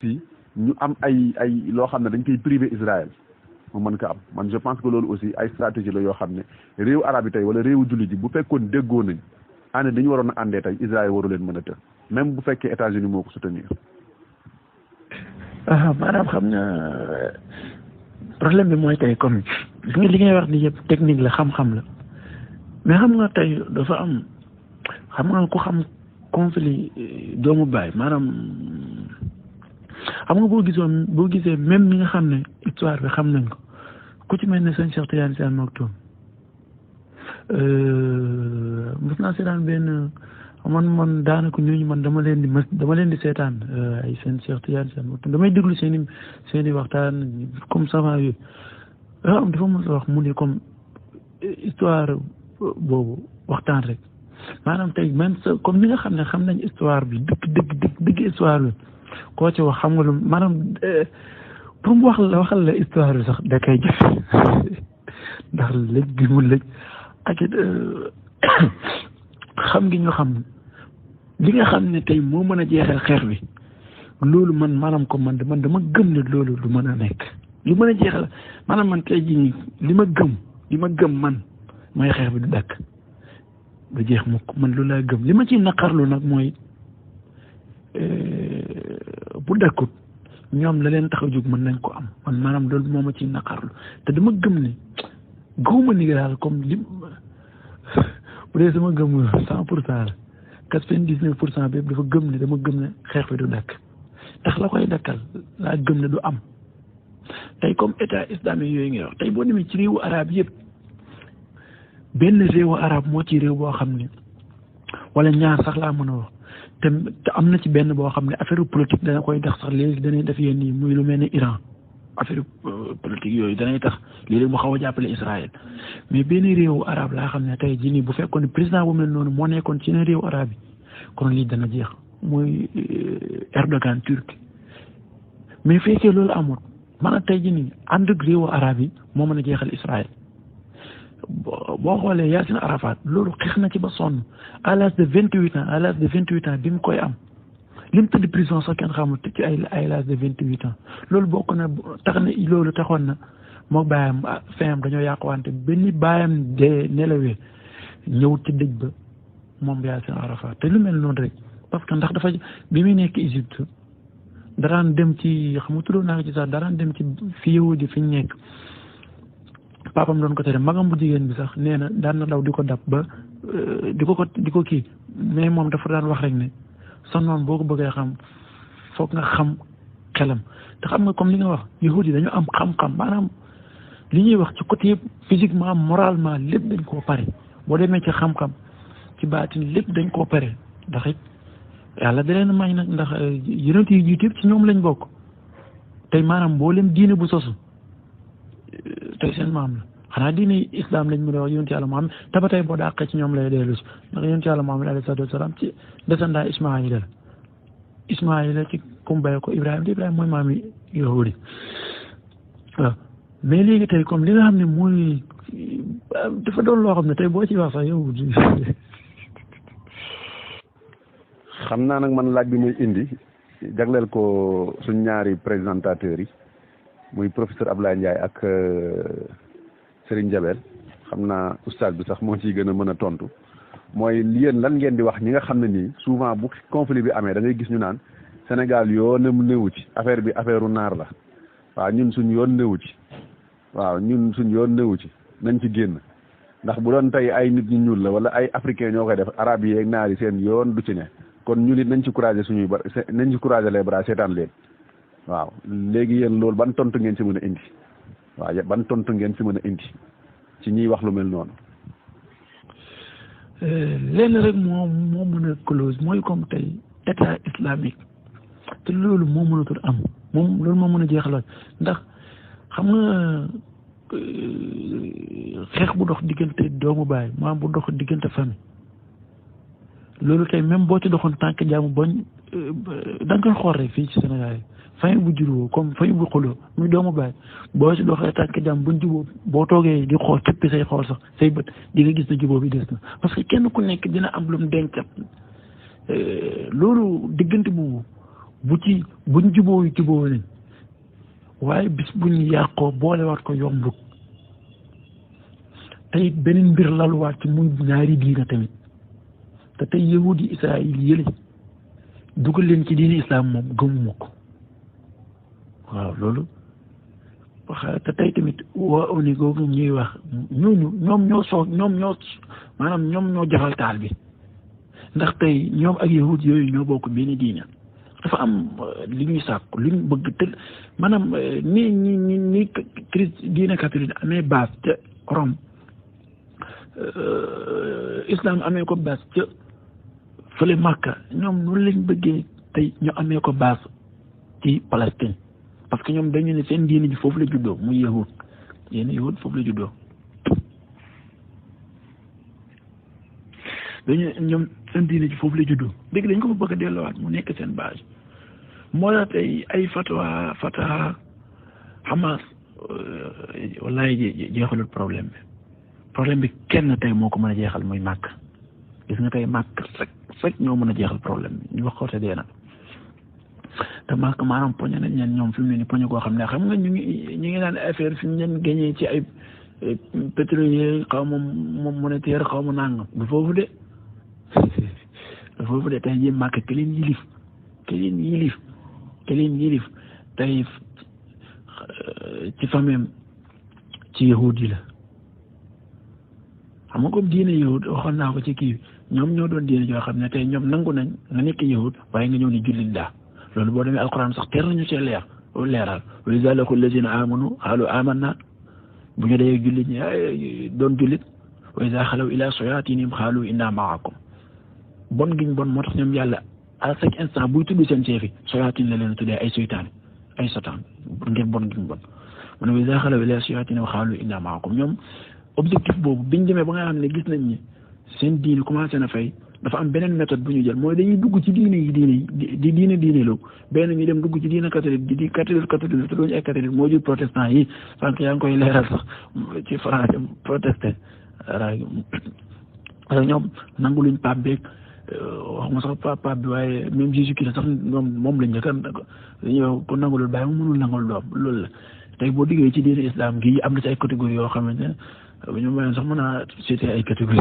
fii ñu am ay loo xam ne dañ koy privé Israël mu mën ko am man je pense que loolu aussi ay stratégie la yoo xam ne réewu arab yi tey wala réewu jullit yi bu fekkoon déggoo nañ ànd dañu waroon a àndee tey Israël waru leen mën a të même bu fekkee États-Unis moo ko soutenir. maanaam xam nga problème bi mooy tey comme li ngay wax ni yëpp technique la xam-xam la mais xam nga tey dafa am xam nga ku xam conflit doomu baay maanaam xam nga boo gisee même ñi nga xam ne histoire bi xam nañ ko ku ci mel ne sëñ Cheikh Tidiane Sy Al Maktoum mos naa seetaan benn man daanaka ñooñu man dama leen di seetaan ay seen Cheikh Tidiane Sy Al Maktoum damay déglu seeni waxtaan comme savant yooyu dafa mos a wax mu ne comme histoire boobu waxtaan rek maanaam tey même comme ni nga xam ne xam nañ histoire bi dëgg histoire bi koo ci wax xam nga lu maanaam pour mu waxal la histoire bi sax da koy jafe ndax lëj bi mu lëj ak it xam ngi ñu xam li nga xam ne tey moo mën a jeexal xeex bi loolu maanaam comme man dama gëm ne loolu du mën a nekk lu mën a jeexal maanaam man tey jii li ma gëm man mooy xeex bi du dakk du jeex mukk man loolu laa gëm li ma ciy naqarlu nag mooy bu dakkut ñoom la leen tax a jóg mën nañ ko am man maanaam loolu moo ma ciy naqarlu te dama gëm ne gëwuma ni daal comme li bu dee sama gëm 100% la 99% bi dafa gëm ne dama gëm ne xeex bi du dakk ndax la koy dakkal laa gëm ne du am tey comme état islamique yooyu ngay wax tey boo demee ci réewu arab yëpp benn réewu arab moo ci réew boo xam ne wala ñaar sax laa mën a wax te am na ci benn boo xam ne affaire politique dana koy tax sax léegi danay def yenn yi muy lu mel ni Iran affaire politique yooyu danay tax léeg-léeg mu xaw a jàppale Israël mais benn réewu arab laa xam ne tey jii nii bu fekkoon ne président bu mel noonu moo nekkoon ci yeneen réewu arab yi kon lii dana jeex muy Erdogan Turquie mais fekkee loolu amul maanaam tey jii nii ànd ak réewu arab yi moo mën a jeexal Israël boo xoolee Yasser Arafat loolu xeex na ci ba sonn à l'âge de 28 ans bi mu koy am li mu tëdd prison sax kenn xamul ci ay l'âge de 28 ans loolu bokk na tax na loolu taxoon na moo bàyyam feyam dañoo yàquwante benn bàyyam de nelawee ñëw ci dëj ba moom Yasser Arafat te lu mel noonu rek parce que ndax dafa bi muy nekk Égypte daraan dem ci xam nga tuddoon naa ko ci sax daraan dem ci fi yahudi fi ñu nekk papam doon ko tere magam bu jigéen bi sax nee na daan na daw di ko dab ba di ko kii mais moom dafa daan wax rek ne sa noonu boo ko bëggee xam foog nga xam xelam te xam nga comme li nga wax yahudi dañu am xam-xam maanaam li ñuy wax ci côté yëpp physiquement moralement lépp dañ koo pare boo demee ci xam-xam ci baatin lépp dañ koo pare ndax it yàlla da leen may nag ndax yonent yi jiitu yëpp ci ñoom lañ bokk tey maanaam mboolem diine bu sosu tey seen maam la xanaa diine islam lañ mën a wax yonent yàlla Muhammad te ba tey boo dàqee ci ñoom lay dellu si ndax yonent yàlla Muhammad alayhi salaatu wasalaam ci descendant Ismaayila ci kum bay ko Ibrahima te Ibrahima mooy maam yi yahudi waaw mais léegi tey comme li nga xam ne mooy dafa doon loo xam ne tey boo ci wax sax yow xam naa nag man laaj bi muy indi jagleel ko suñ ñaari présentateurs yi muy professeur Ablaye Ndiaye ak Serigne Jabel xam naa oustaz bi sax moo ciy gën a mën a tontu mooy yéen lan ngeen di wax ñi nga xam ne nii souvent bu conflit bi amee da ngay gis ñu naan Sénégal yoonam néewu ci affaire bi affaire u naar la waaw ñun suñ yoon néewu ci nañ ci génn ndax bu doon tey ay nit ñu ñuul la wala ay africain ñoo koy def arab yi ak naar yi seen yoon du ci ne kon ñu nit nañ ci couragé nañ ci couragé les bras seetaan leen waaw léegi yéen loolu ban tontu ngeen ci mën a indi waaw ban tontu ngeen ci mën a indi ci ñiy wax lu mel noonu. lenn rek moo mën a close mooy comme tey état islamique te loolu moo mënatul am loolu moo mën a jeexaloon ndax xam nga xeex bu dox diggante doomu baay maanaam bu dox diggante famille loolu tey même boo ci doxoon tànk jaamu bañ da nga koy xool rek fii ci Sénégal yi famille bu jubóo comme famille bu xuloo muy doomu baay boo ci doxee tànk jaam buñ jubóo boo toogee di xool cëppi say xool sax say bët di nga gis ne jubóo bi des na parce que kenn ku nekk dina am lu mu dencat loolu diggante bu buñ juboo nañ waaye bis buñ yàqoo boolewaat ko yombut tey beneen mbir laluwaat ci muy ñaari diina tamit te tey yahudi Israël yële dugal leen ci diini islam moom gëmuma ko waaw loolu te tey tamit waa ONU googu ñuy wax ñoom ñoo jafal taal bi ndax tey ñoom ak yahud yooyu ñoo bokk benn diina dafa am li ñuy sàkku li ñu bëgg te maanaam ni diina catholique amee base ca Rome islam amee ko base ca fële Makka ñoom noonu lañ bëggee tey ñu amee ko base ci Palestine parce que ñoom dañu ne seen diine ji foofu la juddoo muy yahud foofu la juddoo ñoom seen diine ji foofu la juddoo léegi dañ ko fa bëgg a delloowaat mu nekk seen base moo la tey ay Fatah Hamas wallaay jeexalul problème bi kenn tey moo ko mën a jeexal muy Makka gis nga tey Makka rek ñoo mën a jeexal problème bi ñu wax ko te dee nag te Makka maanaam poñe nañ leen ñoom fi mu ne nii poñe koo xam ne xam nga ñu ngi naan affaire fi ñu leen gagné ci ay pétrolier xaw ma monétaire xaw ma nangam du foofu de tey jii Makka ke leen yilif tey ci famille ci yahud yi la xam nga comme diine yahud waxoon naa ko ci kii ñoom ñoo doon diine joo xam ne tey ñoom nangu nañ nga nekk yahud waaye nga ñëw ni jullit daa loolu boo demee alquran sax teer nañu cee leeral wa izaa laqu llazina amanu qaalu amanna bu ñu dee jullit ñi doon jullit wa izaa xalaw ila shayatinihim qaalu inna ma'akum bon giñ bon moo tax ñoom yàlla à chaque instant buy tudd seen chef yi shayatin la leen tuddee ay seytaane ay satan ngir bon giñ bon mu ne wa izaa xalaw ila shayatinihim qaalu inna ma'akum ñoom objectif boobu biñ demee ba nga xam ne gis nañ ni seen diine commencé na fay dafa am beneen méthode bu ñu jël mooy dañuy dugg ci diine loo benn ñu dem dugg ci diine catholique di catholique te duñu ay catholique moo jur protestant yi sànq yaa ngi koy leeral sax ci français protesté parce que ñoom nangu luñ pape beeg wax ma sax pape bi waaye même Jésus Christ sax moom lañ njëkk dañoo ko nangulul bàyyi mu mënul nangul doom loolu la tey boo diggee ci diine islam gi am na ci ay catégories yoo xamante ne bu ñu mayoon sax mën a citer ay catégories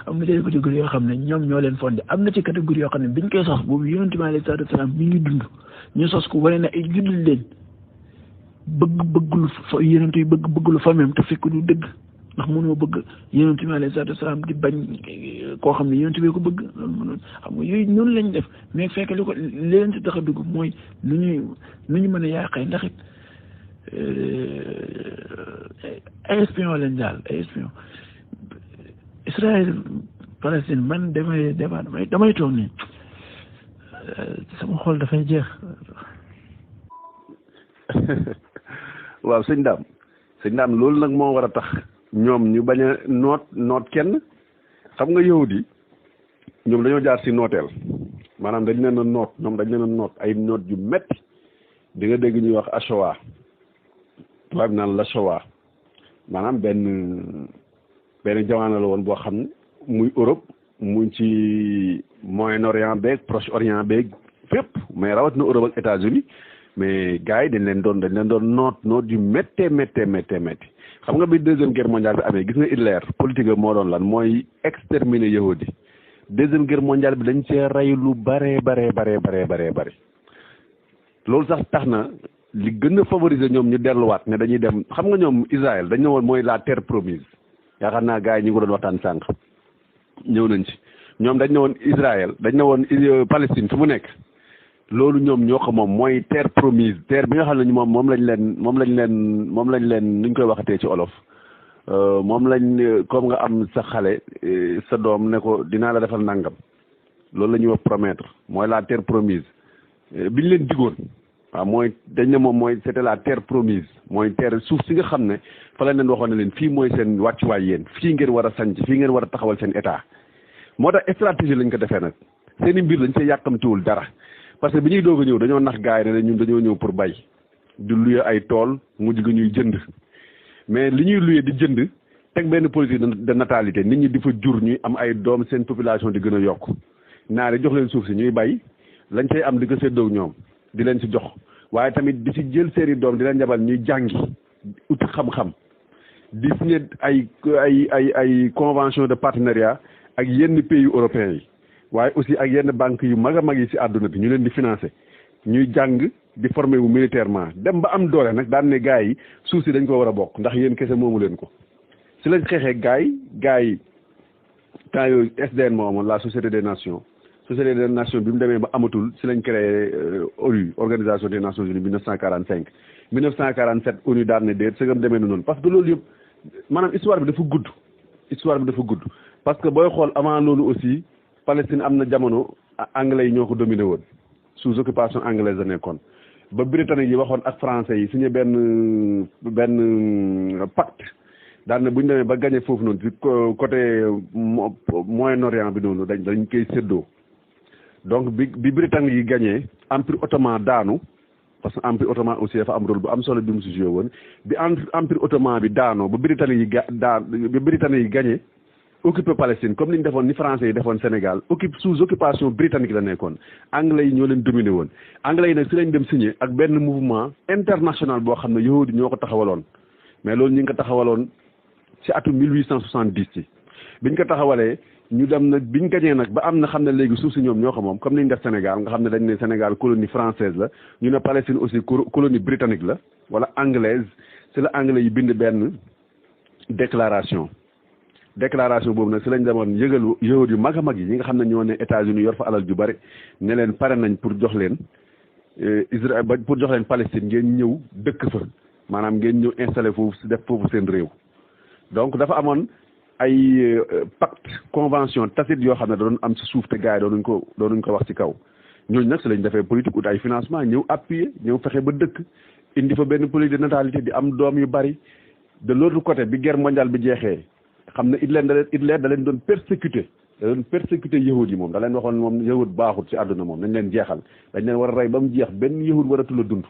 am na ci ay catégories yoo xam ne ñoom ñoo leen fondé am na ci catégories yoo xam ne biñ koy sos boobu yonent bi alayhi salaatu wa salaam mi ngi dund ñu sos ko wane ne ay jullit leen bëgg lu famem te fekk du dëgg ndax mënoo bëgg yonent bi alayhi salaatu wa salaam di bañ koo xam ne yonent bi ko bëgg loolu mënoon xam nga yooyu noonu lañ def mais fekk li leen ci tax a dugg mooy nu ñu mën a yàqee ndax it ay espion lañ daal ay espion Israël Palestine man damay toog nii sama xol dafay jeex. waaw sëñ Dame loolu nag moo war a tax ñoom ñu bañ a noot kenn xam nga yahudi yi ñoom dañoo jaar ci nooteel maanaam dañ leen a noot ay noot yu metti di nga dégg ñuy wax Shoah tubaab naan la Shoah maanaam benn jamono la woon boo xam ne muy Europe muy ci Moyen-Orient beeg Proche-Orient beeg fépp mais rawat na Europe ak États-Unis mais gars yi dañ leen doon noot yu méttee xam nga bi deuxième guerre mondiale bi amee gis nga Hitler politique moo doon lan mooy exterminer yahudi deuxième guerre mondiale bi dañ cee rey lu bare loolu sax tax na li gën a favoriser ñoom ñu delluwaat ne dañuy dem xam nga ñoom Israël dañ ne woon mooy la terre promise yaakaar naa gars yi ñu ngi ko doon waxtaan sànq ñëw nañ ci ñoom dañ ne woon Israël dañ ne woon Palestine fi mu nekk loolu ñoom ñoo ko moom mooy terre promise terre bi nga xam ne moom lañ leen nuñ koy waxatee ci olof moom lañ comme nga am sa xale sa doom ne ko dinaa la defal nangam loolu la ñuy wax promettre mooy la terre promise biñ leen digoon waaw mooy dañ ne moom mooy c'était la terre promise mooy terre suuf si nga xam ne fa la leen waxoon ne leen fii mooy seen wàccuwaay yéen fii ngeen war a sanc fii ngeen war a taxawal seen état moo tax stratégie lañ ko defee nag seen i mbir lañ see yàkkamtiwul dara parce que bi ñuy doog a ñëw dañoo nax gaay ne ñun dañoo ñëw pour bay di luye ay tool mujj gi ñuy jënd mais li ñuy luye di jënd teg benn politique de natalité nit ñi di fa jur ñuy am ay doom seen population di gën a yokk naari jox leen suuf si ñuy bay lañ cay am di ko séddoo ñoom di leen ci jox waaye tamit di ci jël seeni doom di leen jabal ñuy jàngi uti xam-xam di signé ay convention de partenariat ak yenn pays européens yi waaye aussi ak yenn banques yu mag a mag yi ci àdduna bi ñu leen di financer ñuy jàng di former wu militairement dem ba am doole nag daan ne gars yi suuf si dañ ko war a bokk ndax yéen kese moomu leen ko ci lañ xeexee gars yi temps yooyu SDN moo amoon la société des nations bi mu demee ba amatul ci lañ créé ONU organisation des nations unies 1947 ONU daan ne déet sëgam demee na noonu parce que loolu yëpp maanaam histoire bi dafa gudd parce que booy xool avant loolu aussi Palestine am na jamono anglais yi ñoo ko dominé woon sous occupation anglaise la nekkoon ba britannique yi waxoon ak français yi signé benn pacte daan na bu ñu demee ba gagné foofu noonu ci côté Moyen-Orient bi noonu dañ koy séddoo donc bi britannique yi gagné empire ottoman daanu parce que empire ottoman aussi dafa am rôle bu am solo bi mu si joué woon bi empire ottoman bi daanoo ba britannique yi gagné occupé Palestine comme ni ñu defoon ni français yi defoon Sénégal sous occupation britannique la nekkoon anglais yi ñoo leen dominé woon anglais yi nag si lañ dem signé ak benn mouvement international boo xam ne yahudi ñoo ko taxawaloon mais loolu ñu ngi ko taxawaloon ci atum 1870 ci biñ ko taxawalee ñu dem nag biñ gañee nag ba am na xam ne léegi suuf si ñoom ñoo ko moom comme ni ñu def Sénégal nga xam ne dañ ne Sénégal colonie française la ñu ne Palestine aussi colonie britannique la wala anglaise ci la anglais yi bind benn déclaration boobu nag ci lañ demoon yëgalu yahud yu mag a mag yi ñi nga xam ne ñoo ne États-Unis yor fa alal ju bari ne leen pare nañ pour jox leen Israël pour jox leen Palestine ngeen ñëw dëkk fa maanaam ngeen ñëw installé foofu def foofu seen réew donc dafa amoon ay pacte convention tacite yoo xam ne da doon am ci suuf te gars yi doonuñ ko wax ci kaw ñooñu nag ci lañ defee politique ut ay financement ñëw appuyer ñëw fexe ba dëkk indi fa benn politique de natalité di am doom yu bari de l'autre côté bi guerre mondiale bi jeexee xam ne Hitler da leen doon persécuter yahud yi moom da leen waxoon moom yahud baaxut ci àdduna moom nañ leen jeexal dañ leen war a rey ba mu jeex benn yahud waratul a dund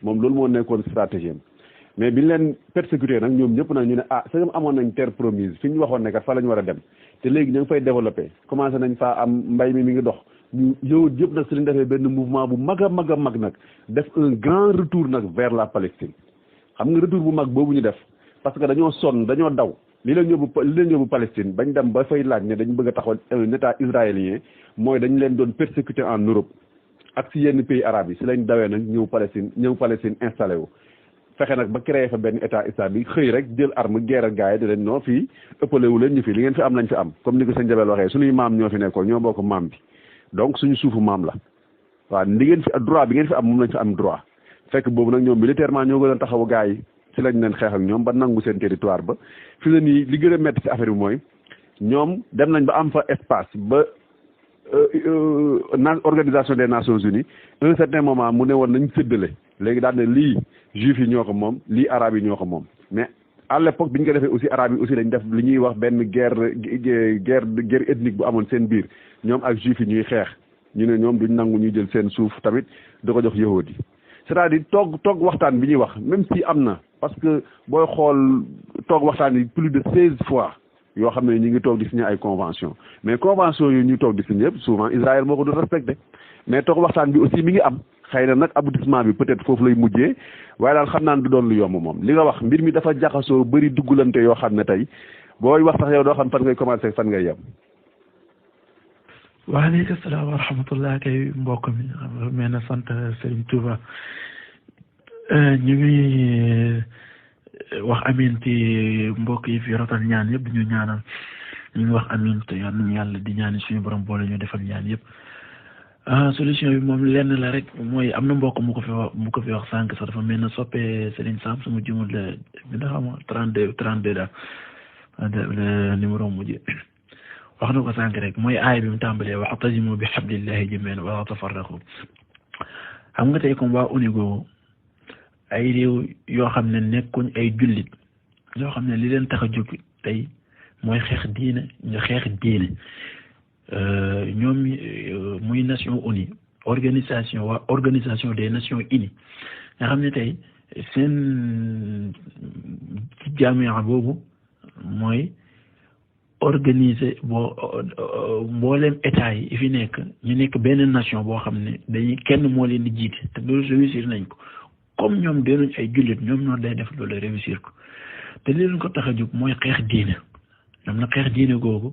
moom loolu moo nekkoon stratégie mais bi ñu leen persécuter nag ñoom ñëpp nag ñu ne sagam amoon nañ terre promise fi ñu waxoon ne kat fa la ñu war a dem te léegi ñu ngi fay développé commencé nañ faa am mbay mi ngi dox ñu yahud yëpp nag si lañ defee benn mouvement bu mag a mag a mag nag def un grand retour nag vers la Palestine xam nga retour bu mag boobu ñu def parce que dañoo sonn dañoo daw li leen yóbbu Palestine bañ dem ba fay laaj ne dañ bëgg a taxawal un état israélien mooy dañ leen doon persécuter en Europe ak si yenn pays arabes yi si lañ dawee nag ñëw Palestine installé wu fexe nag ba créé fa benn état islamique xëy rek jël arme guerre ak gars yi di leen noo fii ëppalewu leen ñu fi li ngeen fi am lañ fi am comme ni ko sëñ Jabel waxee suñuy maam ñoo fi nekkoon ñoo bokk maam bi donc suñu suufu maam la waaw li ngeen fi droit bi ngeen fi am moom lañ fi am droit fekk boobu nag ñoom militairement ñoo gën a taxawu gars yi ci lañ leen xeex ak ñoom ba nangu seen territoire ba fi la nii li gën a métti ci affaire bi mooy ñoom dem nañ ba am fa espace ba organisation des nations unies un certain moment mu ne woon nañ séddale léegi daal ne lii juifs yi ñoo ko moom lii arabes yi ñoo ko moom mais à l'époque bi ñu ko defee aussi arabes yi aussi dañ def li ñuy wax benn guerre ethnique bu amoon seen biir ñoom ak juifs yi ñuy xeex ñu ne ñoom duñ nangu ñuy jël seen suuf tamit da ko jox yahudi yi c'est-à-dire toog waxtaan bi ñuy wax même si am na parce que booy xool toog waxtaan yi plus de 16 fois yoo xam ne ñu ngi toog di signer ay convention mais convention yu ñu toog di signer yëpp souvent Israël moo ko doon respecté mais toog waxtaan bi aussi mi ngi am xëy na nag aboutissement bi peut-être foofu lay mujjee waaye daal xam naa ne du doon lu yomb moom li nga wax mbir mi dafa jaxasoo bëri duggalante yoo xam ne tey booy wax sax yow doo xam fan ngay commencer fan ngay yem. waaleykum salaam wa rahmatullah kay mbokk mi mel na sant Serigne Touba ñu ngi wax amiin ci mbokk yi fi rotal ñaan yëpp ñu ñaanal ñu ngi wax amiin te yàlla di ñaan suñu borom boole ñu defal ñaan yëpp solution bi moom lenn la rek mooy am na mbokk mu ko fi wax sànq sax dafa mel na soppee Serigne Sam sama jumul la bi nga xam 32 daal le numéro mujj wax na ko sànq rek mooy aay bi mu tàmbalee wa'tasimu bi hablillahi jamii'an wa laa tafarraqu xam nga tey comme waa ONUGO ay réew yoo xam ne nekkuñ ay jullit yoo xam ne li leen tax a jóg tey mooy xeex diine ñoom muy Nations Unies organisation des Nations Unies nga xam ne tey seen ci jaamiya boobu mooy organiser mboolem état yi fi nekk ñu nekk benn nation boo xam ne dañuy kenn moo leen di jiite te loolu réussir nañ ko comme ñoom deenuñ ay jullit ñoom noonu day def loolu réussir ko te li leen ko tax a jóg mooy xeex diine ñoom nag xeex diine googu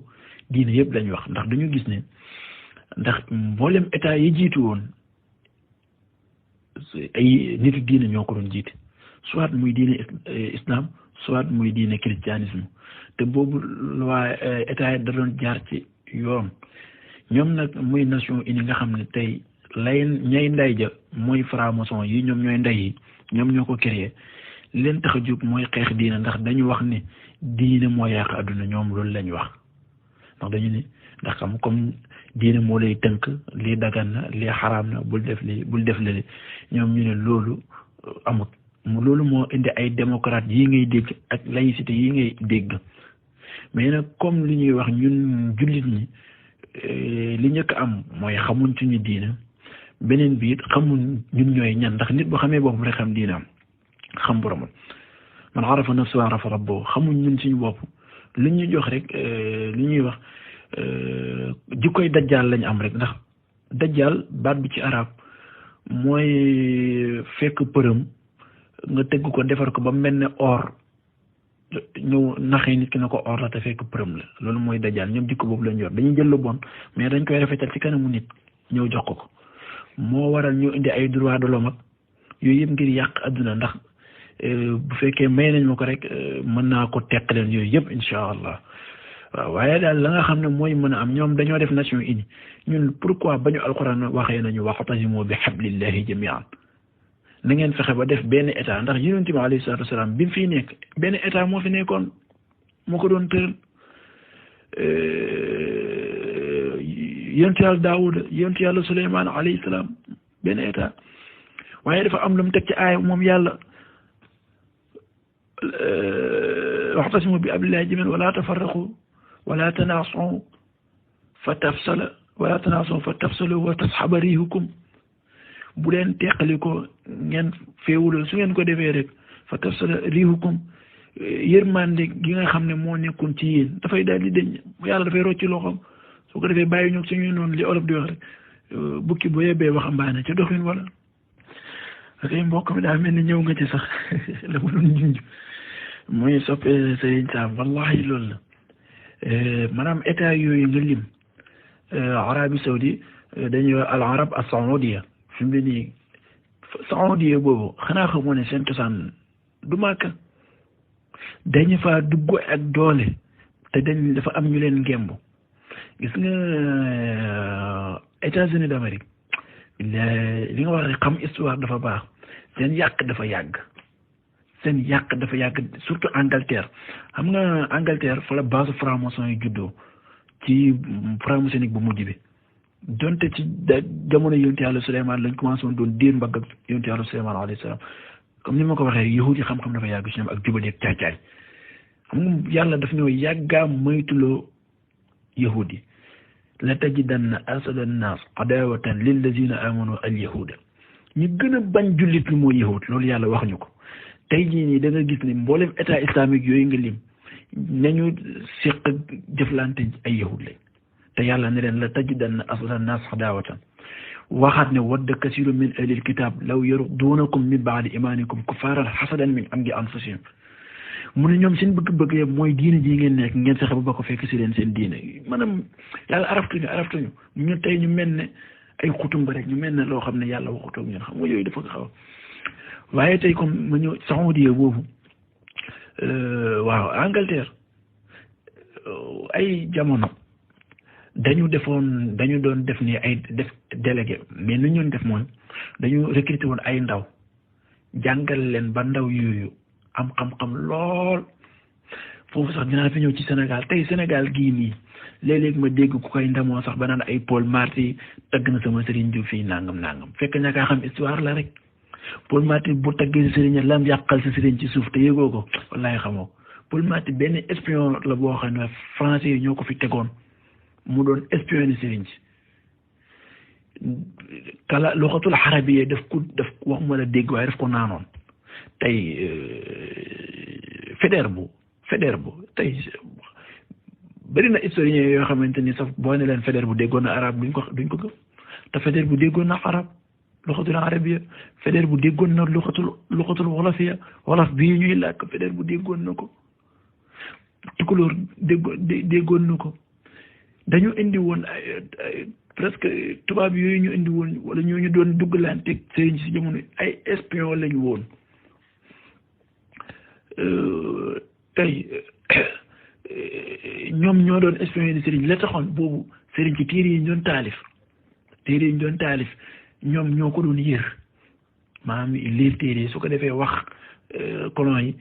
diine yëpp lañ wax ndax dañu gis ne ndax mboolem état yi jiitu woon ay nitu diine ñoo ko doon jiite soit muy diine islam soit muy diine christianisme te boobu waa état yi da doon jaar ci yoon ñoom nag muy Nations Unies nga xam ne tey ñay nday ja mooy franc-maçon yi ñoom ñooy ndey yi ñoom ñoo ko créé leen tax a jóg mooy xeex diine ndax dañu wax ni diine moo yàq àdduna ñoom loolu lañ wax ndax dañu ni ndax xam comme diine moo lay tënk lii dagan na lii xaraam na bul def lii bul def lii ñoom ñu ne loolu amut loolu moo indi ay démocrate yi ngay dégg ak laïcité yi ngay dégg mais nag comme li ñuy wax ñun jullit ñi li njëkk am mooy xamuñ suñu diine beneen bi it xamuñ ñun ñooy ñan ndax nit bu xamee boppam rek xam diine am xam boromam man arafa nafsahu arafa rabbahu xamuñ ñun suñu bopp lu ñu jox rek li ñuy wax jikkoy dajjaal lañ am rek ndax dajjaal baat bi ci arab mooy fekk përëm nga tëgg ko defar ko ba mel ne or ñëw naxee nit ki na ko or la te fekk përëm la loolu mooy dajjaal ñoom jikko boobu lañ yor dañuy jël lu bon mais dañ koy rafetal ci kanamu nit ñëw jox ko moo waral ñu indi ay droit de l'homme ak yooyu yëpp ngir yàq adduna ndax bu fekkee may nañ ma ko rek mën naa ko teqaleen yooyu yëpp incha allah waaw waaye daal la nga xam ne mooy mën a am ñoom dañoo def Nations Unies ñun pourquoi ba ñu alxuraan waxee nañu wa'tasimu bi hablillahi jami'an na ngeen fexe ba def benn état ndax yonent bi alayhi salaatu wasalaam bi mu fiy nekk benn état moo fi nekkoon moo ko doon tëral yonent yàlla Daawuda yonent yàlla Suleymaan alayhi salaam benn état waaye dafa am lu mu teg ci aaya moom yàlla wa'tasimu bi hablillahi jami'an wala tafarraqu wala tanaasaw fa tafsalu wa tasxaba riihukum bu leen teqali ko ngeen féewuloo su ngeen ko defee rek fa tafsala riihukum yërmande gi nga xam ne moo nekkoon ci yéen dafay daal di deñ yàlla dafay rocci loxoom su ko defee bàyyi ñoog suñuy noonu li olof di wax rek bukki bu yebbee waxambaane ca doxin wala ak mbokk mi daa mel ni ñëw nga ci sax la ma doon junj muy soppee Serigne Sam wallahi loolu la maanaam état yooyu nga lim Arabie Saoudi dañuy wax al arab as saoudia fi mu ne nii saoudia boobu xanaa xamoo ne seen cosaan du Makka dañu fa dugg ak doole te dafa am ñu leen ngemb gis nga États-Unis d'Amérique li nga wax rek xam histoire dafa baax seen yàq dafa yàgg surtout Angleterre xam nga Angleterre fa la base franc-maçon yi juddoo ci franc-maçonnique bu mujj bi donte ci jamono yonent yàlla Suleymaan lañ commencé woon doon diir mbagg ak yonent yàlla Suleymaan alayhi salaam comme ni ma ko waxee yahudi xam-xam dafa yàgg ci ñoom ak jubali ak caay-caay xam nga yàlla daf ñoo yàggaa moytuloo yahudi la tajidanna asada an-naas adaawatan lillazina amanu al-yahuda ñu gën a bañ jullit ñi mooy yahud loolu yàlla wax ñu ko tey jii nii da nga gis ni mboolem état islamique yooyu nga lim nañu seq jëflante ay yahud lañ te yàlla ne leen la tajidanna asada an-naas adaawatan waxaat ne wadda kasiirun min ahlil kitaab law yarudduunakum min ba'di iimaanikum kuffaaran hasadan min indi anfusihim mu ne ñoom seen bëgg-bëgg yëpp mooy diine ji ngeen nekk ngeen fexe ba ko fekk si leen seen diine maanaam yàlla araftuñu ñu tey ñu mel ne ay xutumba rek ñu mel ne loo xam ne yàlla waxutoo ak ñun xam nga yooyu dafa xaw waaye tey comme ma ñëw Saoudia boobu waaw Angleterre ay jamono dañu doon def ni ay def délégué mais nu ñun def mooy dañu recruter woon ay ndaw jàngal leen ba ndaw yooyu am xam-xam lool foofu sax dinaa fi ñëw ci Sénégal tey Sénégal gii nii léeg-léeg ma dégg ku koy ndamoo sax ba naan ay Paul Marty tagg na sama sëriñ diw fii nangam fekk ña kaa xam histoire la rek Paul Marty bu taggee sa sëriñ lam yàqal sa sëriñ ci suuf te yëgoo ko wallahi xamoo Paul Marty benn espion la boo xam ne français yi ñoo ko fi tegoon mu doon espionné sëriñ si kala luxatul arabiya daf waxuma la dégg waaye daf ko naanoon tey Faidherbe tey bari na historien yoo xamante ni sax boo ne leen Faidherbe bu déggoon na arabe duñ ko gëm te Faidherbe bu déggoon na arabe luxatul arabiyya Faidherbe bu déggoon na luxatul wolofiya wolof bii ñuy làkk Faidherbe bu déggoon na ko tukulóor déggoon na ko dañu indi woon ay presque tubaab yooyu ñu indi woon wala ñu doon duggalante sëriñ si jamono ay espion lañu woon tey ñoom ñoo doon espion yi sëriñ la taxoon boobu sëriñ ci téere yi ñu doon taalif ñoom ñoo ko doon yër maanaam liir téere yi su ko defee wax colon yi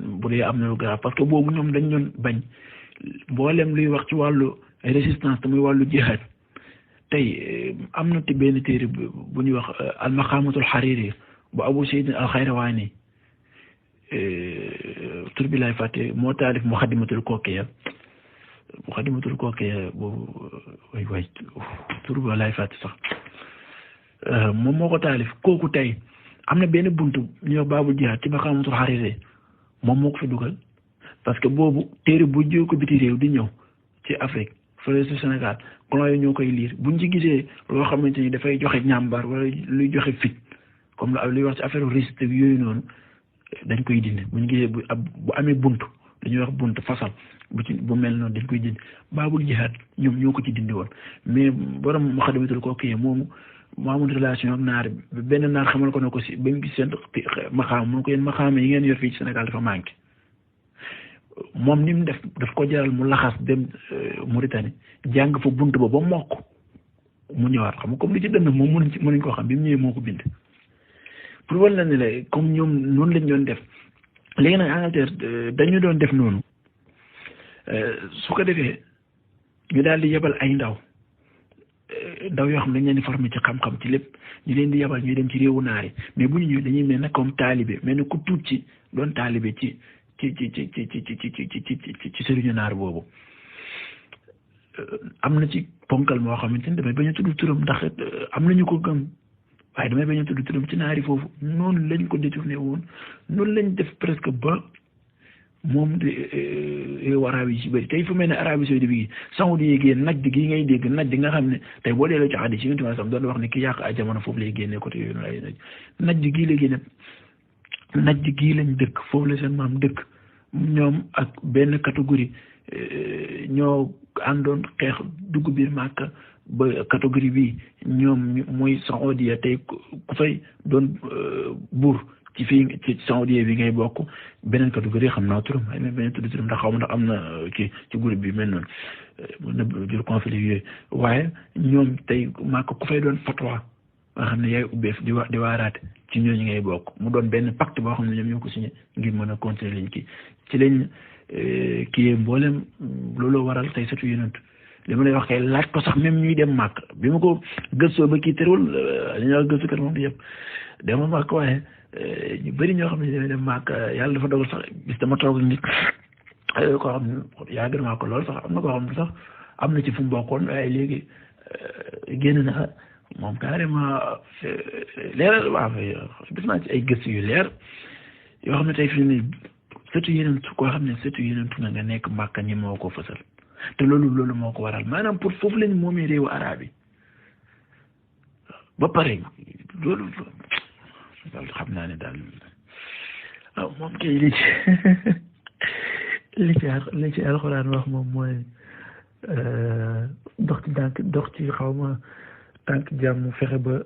bu dee am na lu grave parce que boobu ñoom dañ doon bañ mboolem luy wax ci wàllu résistance te muy wàllu jihaad tey am na te benn téere bu ñuy wax al-Maqaamatul Hariri bu Abu Sayyid al-Xayrawaani tur bi laay fàtte moo taalif Muxaddamatul Kokkiya boobu waay tur bi laay fàtte sax moom moo ko taalif kooku tey am na benn buntu ñuy wax baabul jihaad ci Maqaamatul Hariri moom moo ko fi dugal parce que boobu téere bu jóge ko biti réew di ñëw ci Afrique fële ci Sénégal colon yi ñoo koy liir buñ ci gisee loo xamante ni dafay joxe ñàmbar wala luy joxe fit comme luy wax ci affaire risque yooyu noonu dañ koy dindi buñ gisee bu amee buntu dañuy wax buntu fasal bu mel noonu dañ koy dindi baabul jihaad ñoom ñoo ko ci dindi woon mais borom Muxaddamatul Kokkiya moomu mu amul relation ak naar bi benn naar xamal ko ne ko si ba mu gis seen maxaam mu ne ko yéen maxaam yi ngeen yor fii ci Sénégal dafa manqué moom ni mu daf ko jaral mu laxas dem Mauritanie jàng fa bunt ba mokk mu ñëwaat xam nga comme li ci dënn moom mënuñ koo xam bi mu ñëwee moo ko bind pour wal na ne la comme ñoom noonu lañ doon def léegi nag Angleterre dañu doon def noonu su ko defee ñu daal di yebal ay ndaw yoo xam ne dañ leen di formé ci xam-xam ci lépp ñu leen di yebal ñuy dem ci réewu naar yi mais bu ñu ñëwee dañuy mel ne comme taalibe mel ne ku tuut ci doon taalibe ci sëriñu naar boobu am na ci ponkal moo xamante ni damay bañ a tudd turam ndax am nañu ko gëm waaye damay bañ a tudd turam ci naari foofu noonu lañ ko détourné woon noonu lañ def presque ba moom réew arab yi ci bëri tey fu mel ne Arabie Saoudite bi Saoudi yi génn Najd gi ngay dégg Najd nga xam ne tey boo delloo ci hadiis yi sam doon wax ne ki yàq ay jamono foofu lay génne côté yooyu lay Najd gii lay génne Najd gii lañ dëkk foofu la seen maam dëkk ñoom ak benn catégorie ñoo àndoon xeex dugg biir Màkka ba catégorie bi ñoom mooy Saoudia tey ku fay doon buur ci fii ci Saoudia bi ngay bokk beneen catégorie xam naa turam ay na beneen tudd turam ndax xaw ma ndax am na kii ci groupe bi mel noonu mën na jur conflit yooyu waaye ñoom tey Màkka ku fay doon fatwa nga xam ne yaay ubbeef di waaraate ci ñooñu ngay bokk mu doon benn pacte boo xam ne ñoom ñoo ko signé ngir mën a continuer liñ kii ci lañ kii mboolem loolu waral tey sëtu yonent li ma lay wax kay laaj ko sax même ñuy dem màkk bi ma ko gëstoo ba kii terewul dañoo gëstu kat moom di yëpp dama màkk waaye ñu bëri ñoo xam ne dañoo dem màkk yàlla dafa dogal sax bis dama toog nit koo xam ne yaa gën maa ko lool sax am na koo xam ne sax am na ci fu mu bokkoon waaye léegi génn na moom carrément leeral waaw def naa ci ay gëstu yu leer yoo xam ne tey fi ne surtout yeneen koo xam ne surtout yeneen tu nga nekk Màkka ñi moo ko fësal te loolu moo ko waral maanaam pour foofu lañ moomee réewu arabe yi ba pare loolu daal xam naa ne daal waaw moom kay li ci alxuraan wax moom mooy dox ci xaw ma tànk jàmm fexe ba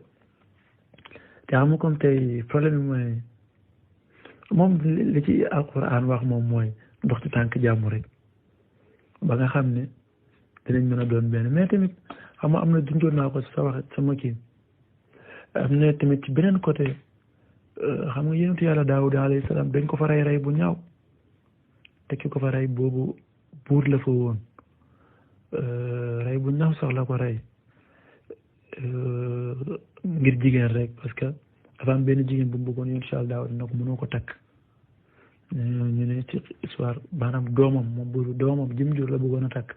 te xam nga comme tey problème bi mooy moom li ci alxuraan wax moom mooy dox ci tànk jàmm rek ba nga xam ne dinañ mën a doon benn mais tamit xam nga am na dundoon naa ko sa wax sama kii am na tamit ci beneen côté xam nga yonentu yàlla Daawuda alayhi salaam dañ ko fa rey bu ñaaw te ki ko fa rey boobu buur la fa woon rey bu ñaaw sax la ko rey ngir jigéen rek parce que dafa am benn jigéen bu mu bëggoon yonentu yàlla Daawuda na ko mënoo ko takk ñu ne ci histoire maanaam doomam moom buur doomam jim jur la bëggoon a takk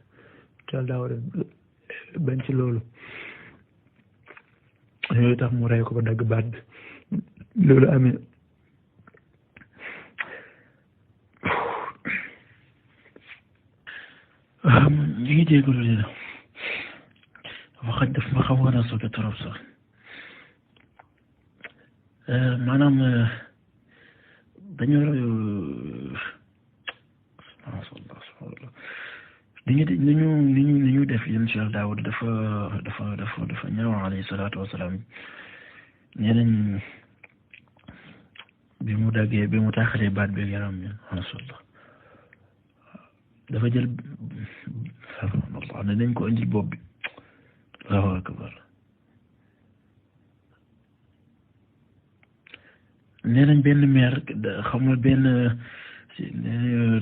yàlla Daawuda bañ ci loolu yooyu tax mu rey ko ba dagg baat bi loolu amee ñu ngi jégalu dina waxat daf ma xawoon a soke trop sax maanaam dañu ni ñu def yéen Cheikh Daoud dafa ñaaw alayhi salaatu wasalaam ñeneen bi mu taaxalee baat bi yaram bi alhamdulillah dafa jël Allah ne nañ ko indil bopp bi Allahu akbar nee nañ benn maire xamul benn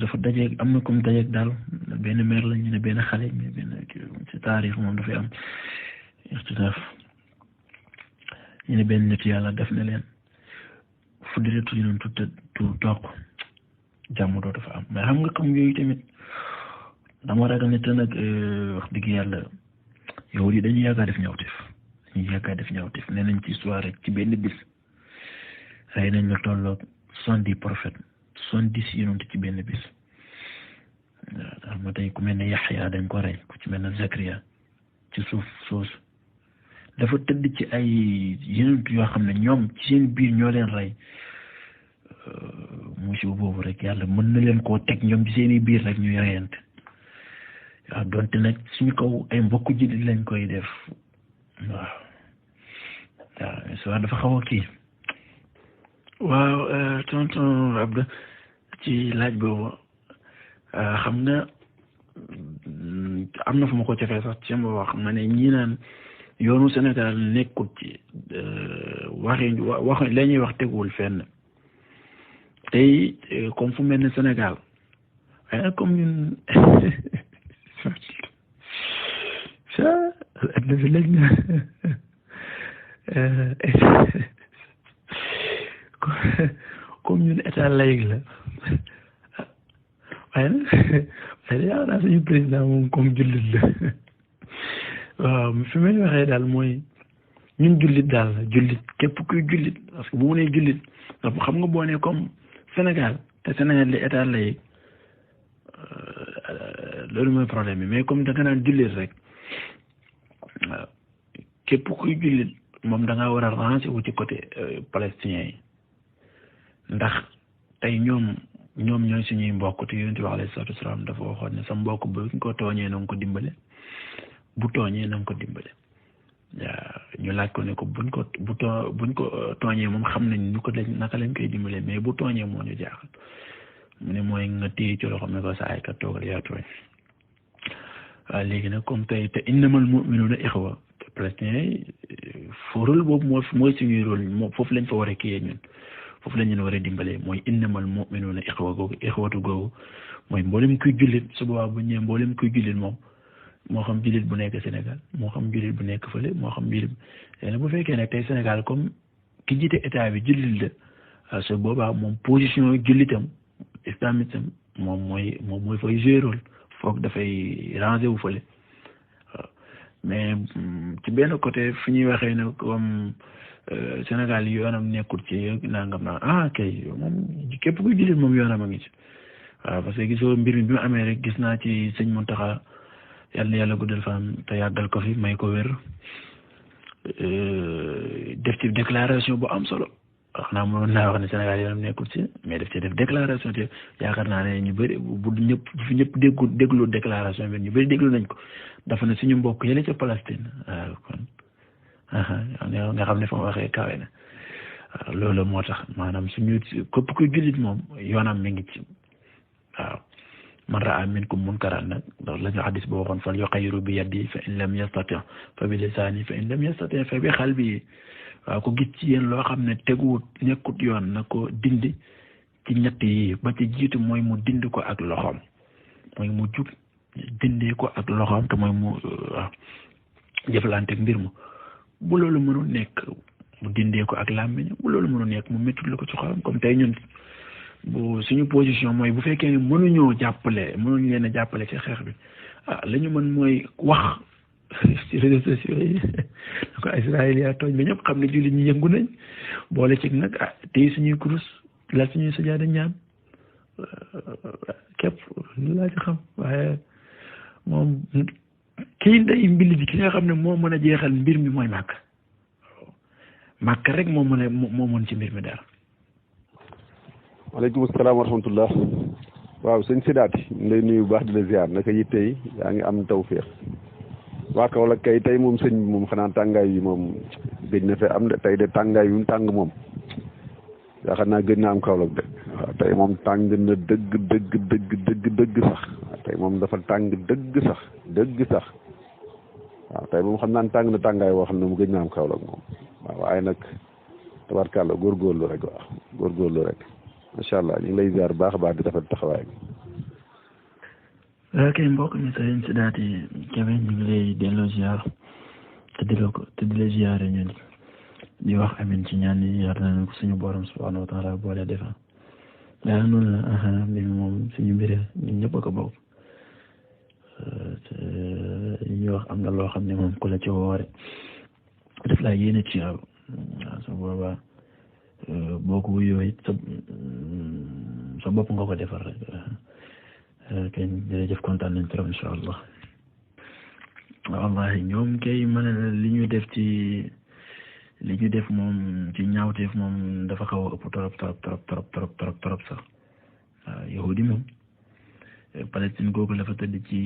dafa dajeeg am na comme dajeeg daal benn maire la ñu ne benn xale mais benn ci taarix moom dafay am ixtilaaf ñu ne benn nit yàlla def na leen fu diretu ñu tu toog jàmm doo dafa am mais xam nga comme yooyu tamit dama ragal ne te nag wax dëgg yàlla yow yi dañuy yàggaa def ñaawteef nee nañ ci histoire rek ci benn bis rey nañ la tolloog 70 prophètes 70 yonent ci benn bis waaw xam nga tey ku mel ne Yaxya dañ ko rey ku ci mel ne Zakariya ci suuf soosu dafa tëdd ci ay yonent yoo xam ne ñoom ci seen biir ñoo leen rey musiba boobu rek yàlla mën na leen koo teg ñoom ci seeni biir rek ñuy reyante waaw donte nag suñu kaw ay mbokku jullit lañ koy def waaw dafa xaw a kii waaw tonton Abdou ci laaj boobu xam nga am na fu ma ko cofee sax ci ma wax ma ne ñii naan yoonu Sénégal nekkul ci wax la ñuy wax teguwul fenn tey comme fu mel ne Sénégal waaye comme ñun adna bi lañ na comme ñun état laïque la waaye nag yaakaar naa suñu président moom comme jullit la waaw fi may waxee daal mooy ñun jullit daal jullit képp kuy jullit parce que bu mu nee jullit xam nga boo nee comme Sénégal te Sénégal li état laïque loolu mooy problème bi mais comme da nga naan jullit rek waaw képp kuy jullit moom da ngaa war a ranger wu ci côté palestinien yi ndax tey ñoom ñooy suñuy mbokk te yonent bi alayhi salaatu wasalaam dafa waxoon ne sa mbokk bu ko tooñee na nga ko dimbale bu tooñee na nga ko dimbale waaw ñu laaj ko ne ko buñ ko tooñee moom xam nañ ñu ko naka lañ koy dimbale mais bu tooñee moo ñu jaaxal mu ne mooy nga téye ci loxoom ne ko sa ay kat toogal yaa tooñ waaw léegi nag comme tey te innamal mu'minuuna ixwa te palestinien rôle boobu mooy suñuy rôle moom foofu lañ fa war a kiyee ñun foofu lañ leen war a dimbalee mooy innamal mu'minuuna ixwa googu ixwatu googu mooy mboolem kuy jullit su boobaa bu ñëwee mboolem kuy jullit moom moo xam jullit bu nekk Sénégal moo xam jullit bu nekk fële moo xam jullit bu fekkee ne tey Sénégal comme ki jiite état bi jullit la su boobaa moom position jullitam islamisme moom mooy fay jouer rôle foog dafay ranger wu fële waaw mais ci benn côté fi ñuy waxee ne comme Sénégal yoonam nekkul ci nangam naa kay moom képp kuy jullit moom yoonam a ngi ci waaw parce que gisoo mbir mi bi mu amee rek gis naa ci sëñ Mountakha yàlla na yàlla guddal fan te yàggal ko fi may ko wér def ci déclaration bu am solo wax naa mënoon naa wax ne Sénégal yoonam nekkul ci mais def ci def déclaration te yaakaar naa ne ñu bëri bu ñëpp déglu déclaration bi ñu bëri déglu nañ ko dafa ne suñu mbokk yële ca Palestine waaw kon nga xam ne fa ma waxee kawe na waaw loolu moo tax maanaam suñu képp kuy jullit moom yoonam mi ngi ci waaw man raa minkum munkaran nag loolu la ñu xadis boo waxoon fal yuxayyiru bi yadihi fa in lam yastati fa bi lisaanihi fa in lam yastati fa bi qalbihi waaw ko gis ci yéen loo xam ne teguwut nekkut yoon na ko dindi ci ñett yi ba ci jiitu mooy mu dindi ko ak loxoom mooy mu jug dindee ko ak loxoom te mooy mu jëflante ak mbir mu bu loolu mënul nekk mu dindee ko ak làmmiñ bu loolu mënul nekk mu méttul ko ci xolam comme tey ñun bu suñu position mooy bu fekkee ne mënuñu leen a jàppale ci xeex bi la ñu mën mooy wax ci réseaux sociaux yi ko Israël yaa tooñ ba ñëpp xam ne jullit ñi yëngu nañ boole ci nag tey suñuy kurus la suñuy sajaada ñaan képp lu laa ci xam waaye moom kii day mbill bi ki nga xam ne moo mën a jeexal mbir mi mooy màkk rek moo mën ci mbir mi dara. waaleykum salaam wa rahmatullah. waaw sëñ Sidaati ñu lay nuyu bu baax di la ziar naka yitte yi yaa ngi am tawféex. waa Kaolack kay tey moom sëñ bi moom xanaa tàngaay yi moom gëj na fee am de tey de tàngaay yu tàng moom yaakaar naa gëj na am Kaolack de waaw tey moom tàng na dëgg sax tey moom dafa tàng dëgg sax waaw tey moom xam naa tàng na tàngaay woo xam ne mu gëj na am Kaolack moom waaw waaye nag tabarkàlla góorgóorlu rek waaw góorgóorlu rek macha allah ñu ngi lay ziar baax a baax di rafet taxawaay bi. ok mbokk mi sëriñ Sidaati Kebe ñu ngi lay delloo ziar te di la ziare ñun di wax amin ci ñaan yi yar nañu ko suñu borom subhanahu wa taala boole defa daa noonu la mbir mi moom suñu mbir ñun ñëpp a ko bokk li ñuy wax am na loo xam ne moom ku la ci woore def laa yéene ci yow waaw sa boobaa boo ko wuyoo it sa bopp nga ko defar rek kenn jërëjëf kontaan nañ trop incha allah wallahi ñoom kay mën li ñu def moom ci ñaawteef moom dafa xaw a ëpp trop sax waaw yahudi moom Palestine googu dafa tëdd ci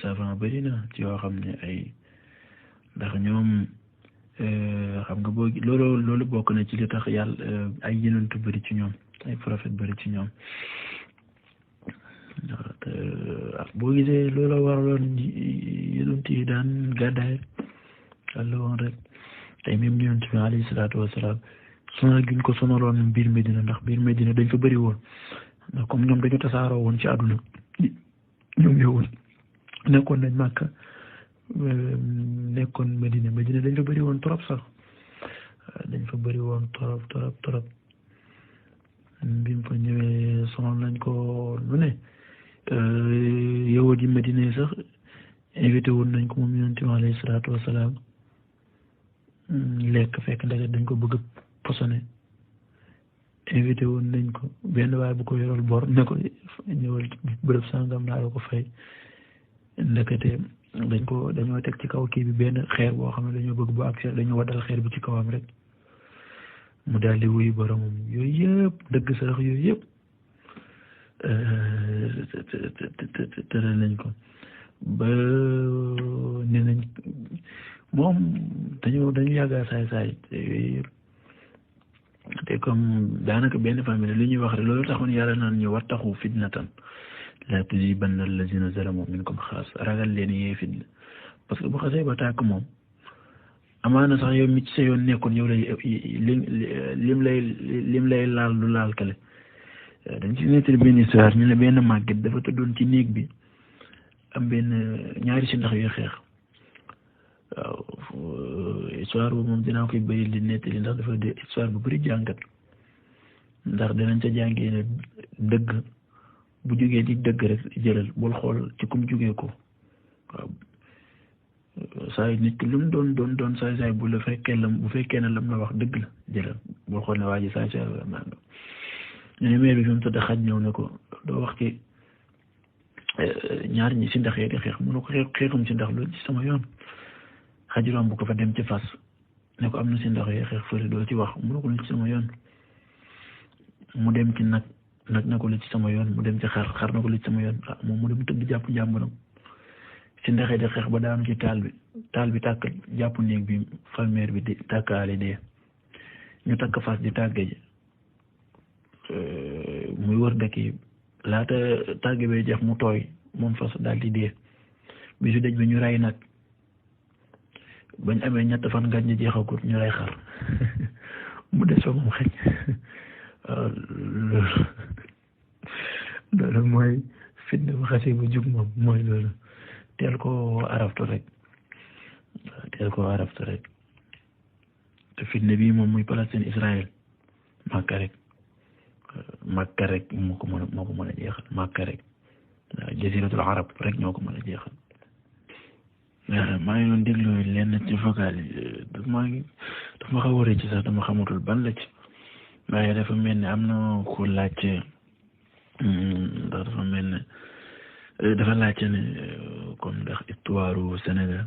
savant bëri na ci yoo xam ne ay ndax ñoom xam nga loolu bokk na ci li tax yàlla ay yenentu bëri ci ñoom ay prophète bëri ci ñoom boo gisee loola waraloon yonent yi daan gàddaay walla woon rek tey même yonent bi alayhi salaatu wasalaam sonal gi ñu ko sonaloon biir Medina ndax biir Medina dañ fa bëri woon ndax comme ñoom dañu tasaaroo woon ci àdduna ñoom yowoon nekkoon nañ Makka nekkoon Medina dañ fa bëri woon trop sax dañ fa bëri woon trop bi mu fa ñëwee sonal nañ ko lu ne yow di Medina sax invité woon nañ ko moom yonent bi alayhi salaatu wasalaam lekk fekk ndeke dañ ko bëgg posone invité woon nañ ko benn waaye bu ko yoral bor ne ko ñëwal bërëb sangam naa la ko fay ndekete dañoo teg ci kaw kii bi benn xeer boo xam ne dañoo bëgg bu accès dañoo waddal xeer bi ci kawam rek mu daal di wuyu boromam yooyu yëpp dëgg sarax yooyu yëpp tëral nañ ko ba ne nañ moom dañu yàgga saay yooyu yëpp te comme daanaka benn famille li ñuy wax rek loolu taxoon yàlla naan ñu wattaqu fitnatan laa tusiibanna allazina zalamu minkum xaas ragal leen yee fitna parce que bu xasee ba tàkk moom amaana sax yow mi ci sa yoon nekkoon yow lay lim lay laal du laal kale dañ ci nettali benn histoire ñu ne benn màgget dafa tëddoon ci néeg bi am benn ñaari si ndax yu xeex waaw histoire boobu moom dinaa koy bëri di nettali ndax dafa de histoire bu bëri jàngat ndax dinañ ca jàngee ne dëgg bu jógee di dëgg rek jëlal bul xool ci kum jógee ko waaw saa yu nit ki lu mu doon saay bu fekkee ne lam la wax dëgg la jëlal bul xool ne waa ji saay la nangam ñu ne meer bi fi mu tëdd xaj ñëw ne ko doo wax ci ñaar ñi si ndax yee di xeex mu ne ko xeexum si ndax lu ci sama yoon xaj romb ko fa dem ci fas ne ko am na si ndax yee xeex fële doo ci wax mu ne ko lu ci sama yoon mu dem ci nag na ko lu ci sama yoon mu dem ci xar na ko lu ci sama yoon moom mu dem tëdd jàpp njàmburam si ndaxee di xeex ba daanu ci taal bi tàkk jàpp néeg bi falmeer bi di tàkkaale dee ñu takk fas di tàgge ji muy wër dëkk yi laata tàgge bee jeex mu tooy moom fas daal di dee bi su dëj bi ñu rey nag bañ amee ñett fan ngàñ ñi jeexagut ñu rey xar mu des fa moom xëj loolu mooy fitna bu xasee bu jug moom mooy loolu teel ko araftu rek te fitna bii moom muy Palestine Israël Makka rek moo ko mën a jeexal Makka rek waaw jaziratul arab rek ñoo ko mën a jeexal maa ngi doon déglu lenn ci vocal yi dafa xaw a rëcc sax dama xamatul ban la ci waaye dafa mel ni am na ku laajte ndax dafa mel ne dafa laajte ne comme ndax histoire Sénégal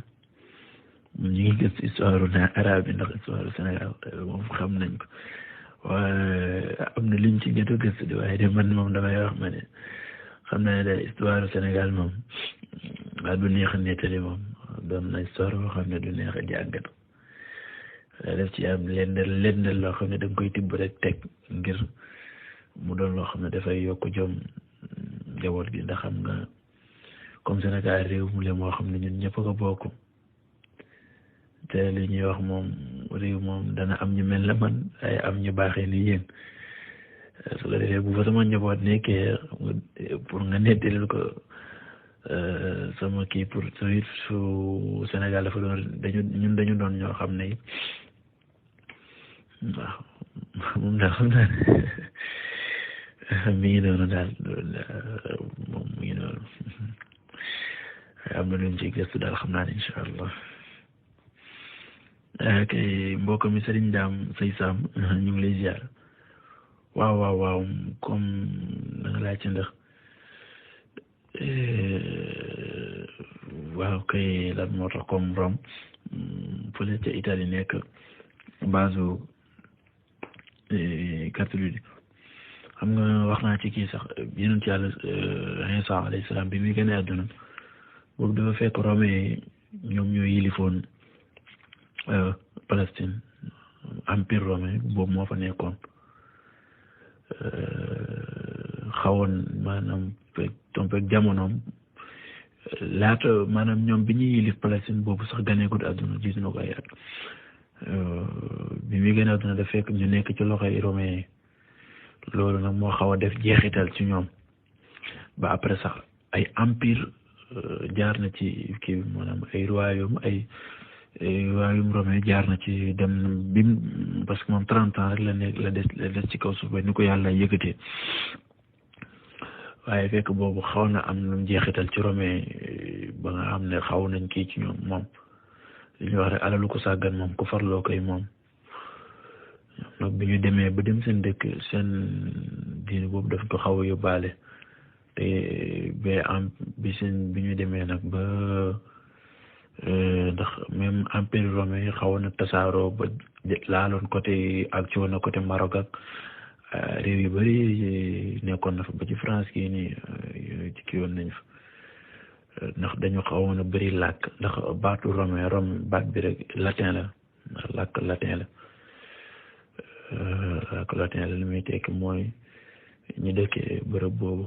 ñu ngi gëstu histoire arabe yi ndax histoire Sénégal moom xam nañ ko waaye am na liñ ci jot a gëstu di waaye de man moom damay wax ma ne xam naa ne daal histoire Sénégal moom waa du neex a nettali moom doon na histoire boo xam ne du neex a jàngat def ci am lenn loo xam ne da nga koy tibb rek teg ngir mu doon loo xam ne dafay yokk jom njaboot gi ndax xam nga comme Sénégal réew mu le moo xam ne ñun ñëpp ko bokk te li ñuy wax moom réew moom dana am ñu mel la man ay am ñu baaxee ni yéen su ko defee bu fa sama njaboot nekkee pour nga nettalil ko sama kii pour su Sénégal dafa doon dañu doon ñoo xam ne waaw moom daal xam naa mi ngi noonu daal moom mi ngi noonu am na lu ñu ci gëstu daal xam naa ne incha allah kay mbokk mi Serigne Dame Sey Sam ñu ngi lay ziar waaw comme da nga laaj ci ndax waaw kay lan moo tax comme Rome fële ca Italie nekk base catholique xam nga wax naa ci kii sax yonent Yàlla Iisaa alayhi salaam bi muy gën a àdduna boobu dafa fekk Romain ñoom ñoo yilifoon Palestine empire romain boobu moo fa nekkoon xawoon maanaam tombeeg jamonoom laata maanaam ñoom bi ñuy yilif Palestine boobu sax ganeegut àdduna jiitu na ko ay at bi muy gën a àdduna daf fekk ñu nekk ci loxoy romain loolu nag moo xaw a def jeexital ci ñoom ba après sax ay empire jaar na ci kii maanaam ay royaume romain jaar na ci dem bim parce que moom 30 ans rek la des ci kaw suuf ba ni ko yàlla yëkkatee waaye fekk boobu xaw na am lu jeexital ci romain ba nga xam ne xaw nañ kii ci ñoom moom li ñuy wax rek alalu ko sàggan moom ku farloo koy moom nag bi ñu demee ba dem seen dëkk seen diine boobu daf ko xaw a yóbbaale te bi ñu demee nag ba ndax même empire romain yi xawoon na tasaaroo ba laaloon côté ak ci woon na côté Maroc ak réew yu bari nekkoon na fa ba ci France kii nii ci kii woon nañ fa ndax dañu xawoon a bari làkk ndax baatu romain baat bi rek latin la ndax làkk latin la li muy tekki mooy ñu dëkkee bërëb boobu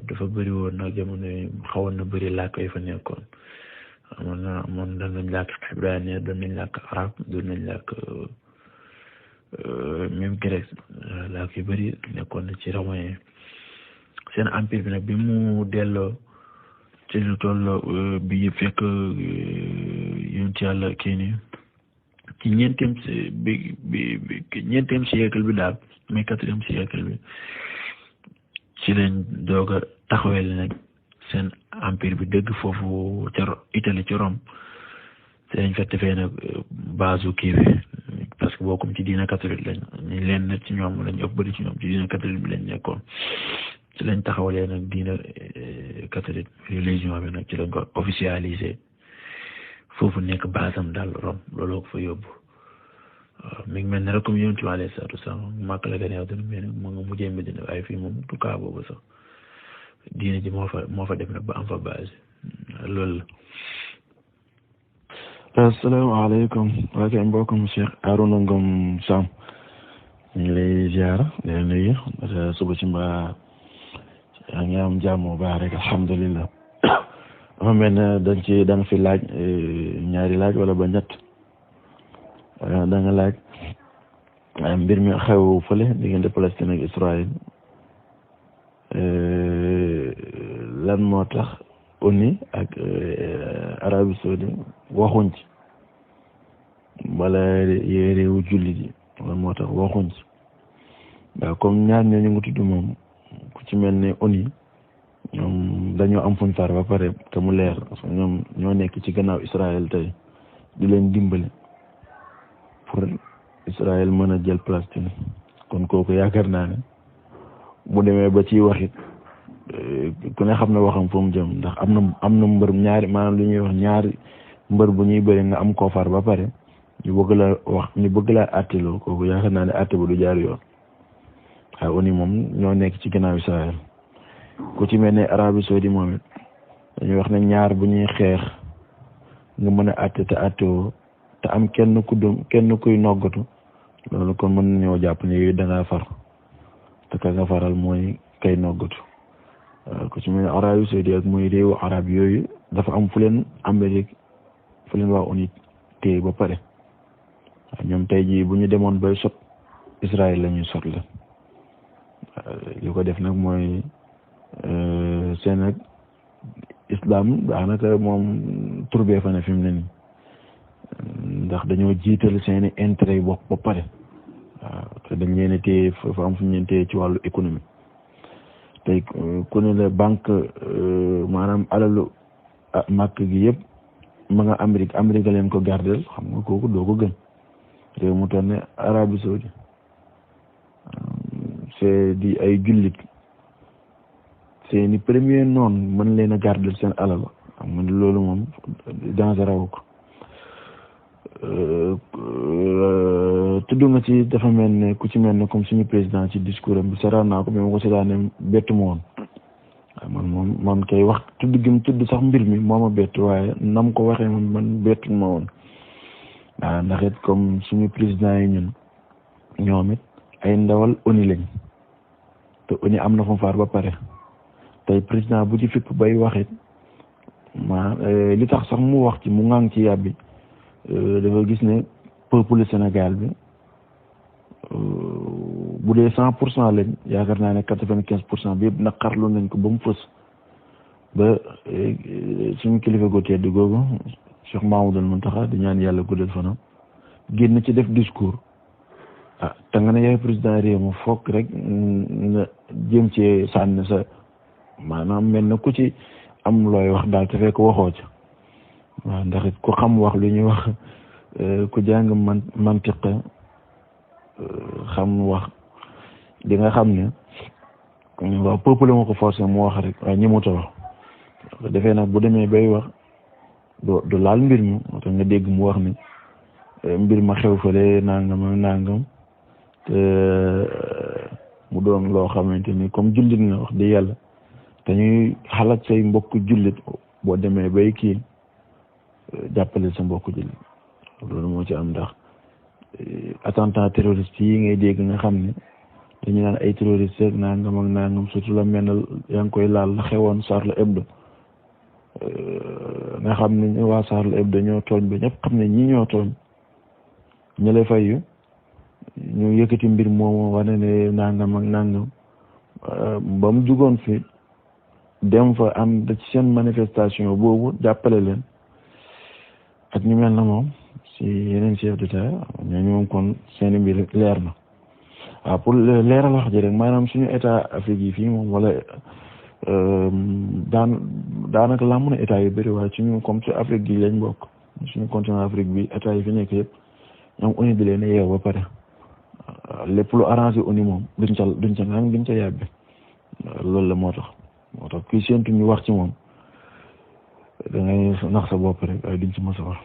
dafa bëri woon nag jamono xawoon na bëri làkk yi fa nekkoon amoon doon nañ làkk ibrani doon nañ làkk arab doon nañ làkk même grec làkk yu bëri nekkoon na ci romain seen empire bi nag bi mu delloo ci lu toll bi fekk yonent Yàlla kii nii ci ñeenteem siècle bi daal mais 4e siècle bi ci leen doog a taxawel nag seen empire bi dëgg foofu ca Italie ci Rome ci lañ fekk fee nag base kii bi parce que bokkum ci diina catholique lañ leen na ci ñoom lañ ëpp bëri ci ñoom ci diina catholique bi lañ nekkoon ci lañ taxawalee nag diina catholique religion bi nag ci lañ ko officialisé foofu nekk basam daal Rome looloo ko fa yóbbu waaw mi ngi mel ne rek comme yonent bi alayhi salaatu wasalaam Makka la gën a àdduna mais nag moo nga mujjee Medina waaye fii moom du kaa boobu sax diine ji moo fa dem nag ba am fa base loolu la. asalaamaaleykum waa kay mbokkum Cheikh Arouna Ngom Sam ñu ngi lay ziar di la nuyu suba ci mbaa yaa ngi am jàmm bu baax rek alhamdulilah. dafa mel ne da nga fi laaj ñaari laaj wala ba ñett da nga laaj mbir mi xew fële diggante Palestine ak Israël lan moo tax ONU ak Arabie Saoudite waxuñ ci wala réewu jullit yi lan moo tax waxuñ ci waaw comme ñaar ñooñu nga tudd moom ku ci mel ne ONU ñoom dañoo am fuñ far ba pare te mu leer parce que ñoom ñoo nekk ci gannaaw Israël tey di leen dimbale pour Israël mën a jël Palestine kon kooku yaakaar naa ne bu demee ba ciy waxit ku ne xam ne waxam fu mu jëm ndax am na mbër ñaari maanaam lu ñuy wax ñaari mbër bu ñuy bëri nga am koo far ba pare ñu bëgg la àtteloo kooku yaakaar naa ne àtte ba du jaar yoon waaye ONU moom ñoo nekk ci ginnaaw Israël ku ci mel ne Arabie Saoudite moom it dañuy wax ne ñaar bu ñuy xeex nga mën a àtte te àttewoo te am kenn kuy noggatu loolu kon mën nañoo jàpp ne yooyu da ngaa far te ka nga faral mooy kay noggatu ku ci mel ne Arabie Saoudite ak mooy réewu arab yooyu dafa am fu leen Amérique fu leen waa ONU téye ba pare ñoom tey jii bu ñu demoon bay sot Israël la ñuy sot la li ko def nag mooy seen ak islam daanaka moom turbee fa ne fi mu ne nii ndax dañoo jiital seeni intérêt yi bopp ba pare waaw te dañ leen a téye fa am fu ñu leen téye ci wàllu économie tey ku ne la banque maanaam alalu màkk gi yëpp ma nga Amérique leen ko gardel xam nga kooku doo ko gën réew mu toll ne Arabie Saoudite c'est di ay jullit seeni premier noon mën leen a gardel seen alal xam nga loolu moom danger raw ko tudd nga ci dafa mel ne ku ci mel ne comme suñu président ci discours am bi seetaan naa ko mais ma ko seetaanee bettu ma woon man kay wax tudd gi mu tudd sax mbir mi moo ma bett waaye nam ko waxee man bettu ma woon waaw ndax it comme suñu président yi ñoom it ay ndawal ONU lañ te ONU am na fa faar ba pare tey président bu ci fipp bay wax it li tax sax mu wax ci mu ŋàng ci yàbbi dafa gis ne peuple Sénégal bi bu dee 100% lañ yaakaar naa ne 95% bi yëpp naqarlu nañ ko ba mu fës ba suñu kilifa gu tedd googu Cheikh Mamadou Mountakha di ñaan yàlla guddal fanam génn ci def discours te nga ne yaay président réew mi fokk rek nga jëm ci sànni sa maanaam mel na ku ci am looy wax daal te fekk waxoo ca waaw ndax it ku xam wax lu ñuy wax ku jàng mantiq xam wax di nga xam ne waaw peuple ma ko forcé mu wax rek waaye ñi mu ta wax defee nag bu demee bay wax du laal mbir mi moo tax nga dégg mu wax ni mbir ma xew fale nangam te mu doon loo xamante ni comme jullit nga wax di yàlla te ñuy xalaat say mbokk jullit boo demee bay kii jàppale sa mbokk jullit loolu moo ci am ndax attentat terroriste yi ngay dégg nga xam ne dañu naan ay terroriste rek nangam surtout la mel yaa ngi koy laal la xewoon Charlie Hebdo nga xam ne waa Charlie Hebdo ñoo tooñ ba ñëpp xam ne ñi ñoo tooñ ñu lay fayu ñu yëkkati mbir moomu wane ne nangam ba mu jugoon fi dem fa am da ci seen manifestation boobu jàppale leen ak ñu mel na moom si yeneen chef d'État ñooñu moom kon seeni mbir leer na waaw pour leeral wax ji rek maanaam suñu état Afrique yi fii moom wala daanaka laa mën a état yu bëri waaye suñu comme ci Afrique gi lañ bokk suñu continent Afrique bi état yi fi nekk yëpp ñoom ONU di leen yeew ba pare lépp lu arrangé ONU moom duñ ca naan duñ ca yàbbi loolu la moo tax kuy séentu ñu wax ci moom da ngay nax sa bopp rek waaye duñ ci mos a wax.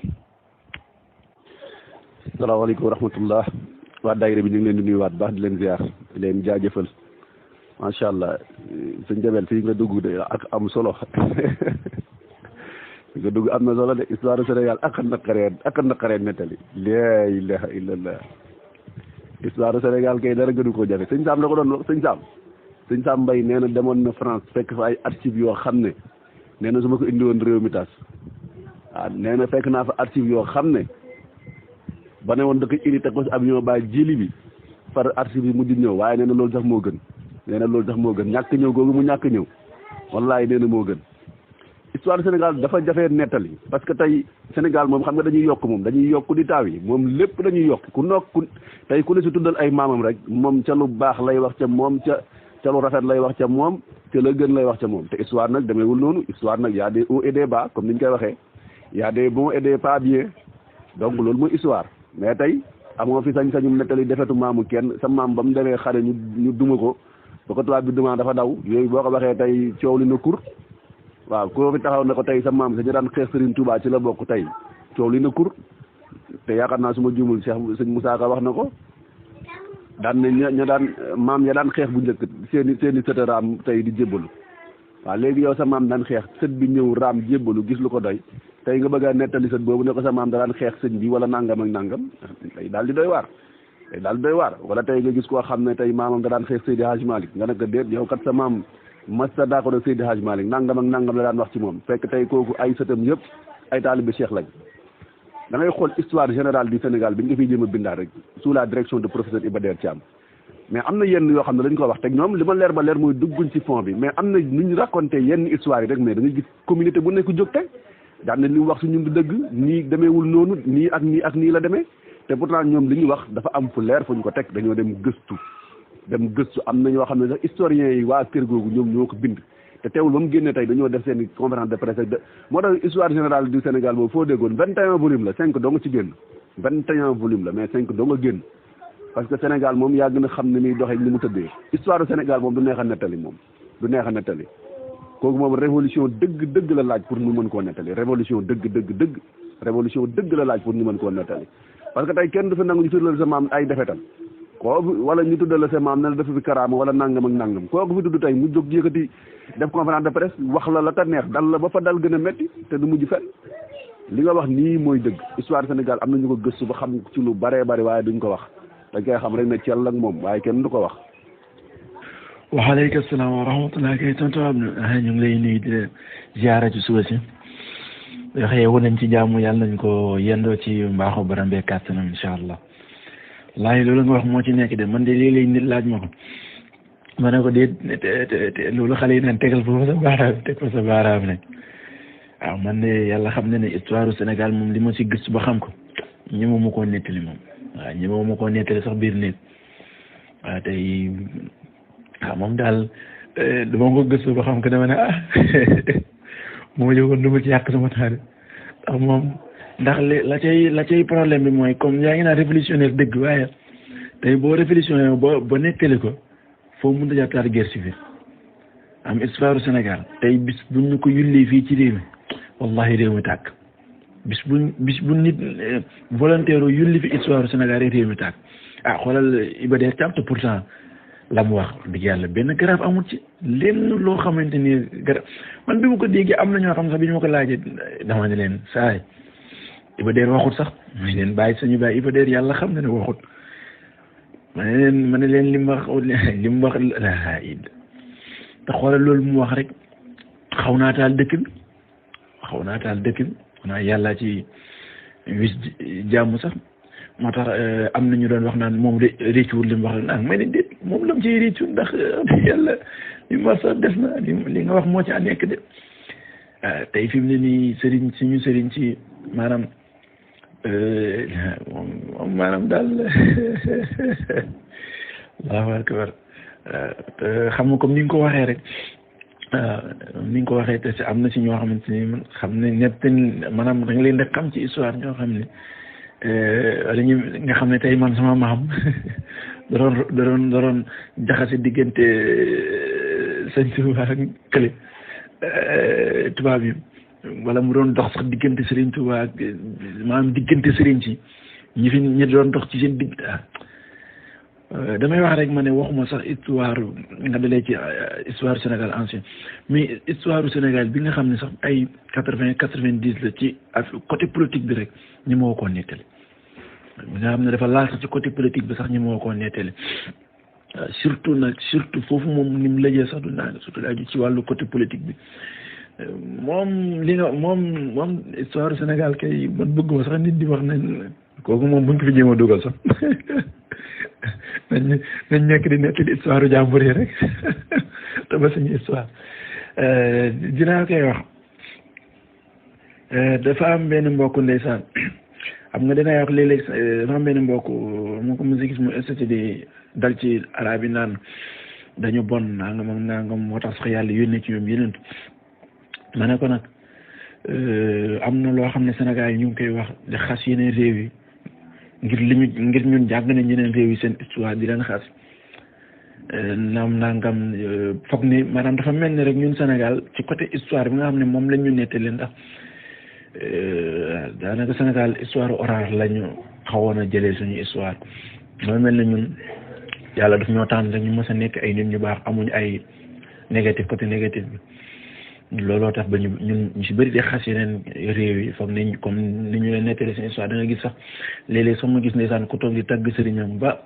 salaamaaleykum wa rahmatullah waa daayira bi ñu ngi leen di nuyuwaat baax di leen ziar di leen jaajëfal macha allah sëñ Jabel fii nga dugg de ak am solo fii nga dugg am na solo de histoire Sénégal ak a naqaree nettali laa ilaha illallah histoire Sénégal kay dara gënu koo jafe sëñ Sam la ko doon wax sëñ Sam Mbaye nee na demoon na France fekk fa ay archives yoo xam ne nee na su ma ko indi woon réew mi tas waaw nee na fekk naa fa archives yoo xam ne ba ne woon da koy indi teg ko si avion ba jili bi far archive bi mujj ñëw waaye nee na loolu sax moo gën ñàkk ñëw googu mu ñàkk ñëw wallahi nee na moo gën histoire Sénégal dafa jafee nettali parce que tey Sénégal moom xam nga dañuy yokk di taaw yi moom lépp dañuy yokk ku ne si tuddal ay maamam rek moom ca lu baax lay wax ca moom ca lu rafet lay wax ca moom ca la gën lay wax ca moom te histoire nag demeewul noonu histoire nag y a des hauts et des bas comme ni ñu koy waxee y a des bons et des pas bien donc loolu mooy histoire mais tey amoo fi sañ-sañum nettali defetu maamu kenn sa maam ba mu demee xare ñu duma ko ba ko tubaab bi demande dafa daw yooyu boo ko waxee tey coow li na kur waaw koo fi taxaw ne ko tey sa maam sañu daan xeex Serigne Touba ci la bokk tey coow li na kur te yaakaar naa su ma juumul Cheikh sëñ Moussa Ka wax na ko daan ne ña daan maam ya daan xeex bu njëkk seeni sët raam tey di jébbalu waaw léegi yow sa maam daan xeex sët bi ñëw raam jébbalu gis lu ko doy tey nga bëgg a nettali sët boobu ne ko sa maam da daan xeex sëñ bi wala nangam ak nangam tey daal di doy waar wala tey nga gis koo xam ne tey maamam da daan xeex Seydi Hadj Malick nga ne ko déet yow kat sa maam masta daa ko doon Seydi Hadj Malick nangam ak nangam la daan wax ci moom fekk tey kooku ay sëtam yëpp ay taalibe Cheikh lañ da ngay xool histoire générale du Sénégal bi nga fiy jéem a bindaat rek sous la direction de professeur Iba Der Thiam mais am na yenn yoo xam ne dañ ko wax teg ñoom li ma leer ba leer mooy dugguñ ci fond bi mais am na nu ñu raconté yenn histoire yi rek mais da ngay gis communauté bu nekk jóg teg daan na li mu wax su ñun du dëgg nii demeewul noonu nii ak nii la demee te pourtant ñoom li ñu wax dafa am fu leer fu ñu ko teg dañoo dem gëstu am na ñoo xam ne sax historiens yi waa kër googu ñoom ñoo ko bind te teewul ba mu génnee tey dañoo def seen conférence de presse moo tax histoire générale du Sénégal boobu foo déggoon 21 volume la 5 doo nga ci génn 21 volume la mais 5 doo nga génn parce que Sénégal moom yaa gën a xam ne muy doxee ni mu tëddee histoire du Sénégal moom du neex a nettali kooku moom révolution dëgg la laaj pour ñu mën koo nettali révolution dëgg la laaj pour ñu mën koo nettali parce que tey kenn du fi nangu ñu tuddal sa maam ay defetam wala ñu tuddal la sa maam ne la dafa fi karaama wala nangam ak nangam kooku fi tudd tey mu jóg yëkkati def conférence de presse wax la ta neex dal la ba fa dal gën a metti te du mujj fenn li nga wax nii mooy dëgg histoire Sénégal am na ñu ko gëstu ba xam ci lu baree bari waaye duñ ko wax dañ koy xam rek ne cell ak moom waaye kenn du ko wax. waaleykum salaam wa rahmatulah kay tonton Abdou ñu ngi lay nuyu di leen ziara ci suba si waxee wu nañ ci jàmm yàlla nañ ko yendoo ci mbaaxu baram bee kàttanam incha allah laay loolu nga wax moo ci nekk de man de léeg-léeg nit laaj ma ko ma ne ko déet loolu xale yi naan tegal foofu sa baaraam teg fa sa baaraam nag waaw man de yàlla xam na ne histoire du Sénégal moom li ma si gëstu ba xam ko ñëma ma koo nettali moom waaw ñëma ma koo nettali sax biir néeg waaw tey waaw moom daal dama ko gëstu ba xam ko dama ne moo jógoon du ma ci yàq sama taal ndax moom ndax la cay problème bi mooy comme yaa ngi naan révolutionnaire dëgg waaye tey boo révolutionnaire ba nettali ko foo mën a jàppale guerre civile am histoire du Sénégal tey bis buñ ñu ko yullee fii ci réew mi wallahi réew mi tàkk bis bu nit volontaire yulli fi histoire du Sénégal rek réew mi tàkk xoolal Iba Der Thiam te pourtant la mu wax dëgg yàlla benn garab amul ci lenn loo xamante ni garab man bi ma ko déggee am na ñoo xam sax bi ñu ma ko laajee dama ne leen saay Iba Der waxut sax ma ne leen bàyyi sañu bàyyi Iba Der yàlla xam na ne waxut ma ne leen li mu wax la te xoolal loolu mu wax rek xaw naa taal dëkk bi xanaa yàlla ci wis jàmm sax moo tax am na ñu doon wax naan moom réccuwul li mu wax naan may ne déet moom lam ciy réccu ndax yàlla li mu wax sax def na li nga wax moo ci nekk de tey fi mu ne nii suñu sëriñ ci maanaam moom maanaam daal allahu akbar xam nga comme ni nga ko waxee rek ni nga ko waxee te am na si ñoo xamante ni xam ne ñett maanaam da nga leen di xam ci histoire ñoo xam ne dañu nga xam ne tey man sama maam da doon jaxase diggante sëñ Tuubaa ak kële tubaab yi wala mu doon dox sax diggante Serigne Touba ak maanaam diggante Serigne si ñi doon dox ci seen digg damay wax rek ma ne waxuma sax histoire nga dalee ci histoire Sénégal ancien mais histoire du Sénégal bi nga xam ne sax ay 80-90 la ci côté politique bi rek ñi moo koo nettali bi nga xam ne dafa laal sax ci côté politique bi sax ñi moo koo nettali surtout foofu moom ni mu lëjee sax du naa surtout laaju ci wàllu côté politique bi moom li nga moom histoire du Sénégal kay man bëgguma sax nit di wax ne kooku moom buñ ko fi jéem a dugal sax nañ nekk di nettali histoire u jàmbur yi rek te ba suñu histoire dinaa koy wax dafa am benn mbokk ndeysaan xam nga dinay wax léeg-léeg dafa am benn mbokk moo ko mos a gis mu estati di dal ci arab yi naan dañu bon nangam ak nangam moo tax sax yàlla yónnee ci ñoom yeneen ma ne ko nag am na loo xam ne Sénégal yi ñu ngi koy wax di xas yeneen réew yi ngir ñun jàng nañ yeneen réew yi seen histoire di leen xas naam nangam foog ni maanaam dafa mel ni rek ñun Sénégal ci côté histoire bi nga xam ne moom lañ ñu nettali ndax daanaka Sénégal histoire orale la ñu xawoon a jëlee suñu histoire mooy mel na ñun yàlla daf ñoo tànn rek ñu mës a nekk ay nit ñu baax amuñ ay négatif côté négatif bi looloo tax ba ñun ñu si bëri di xas yeneen réew yi foog nañ comme ni ñu leen nettali suñu histoire da nga gis sax léeg-léeg sax ma gis ndeysaan ku toog di tagg sëriñam ba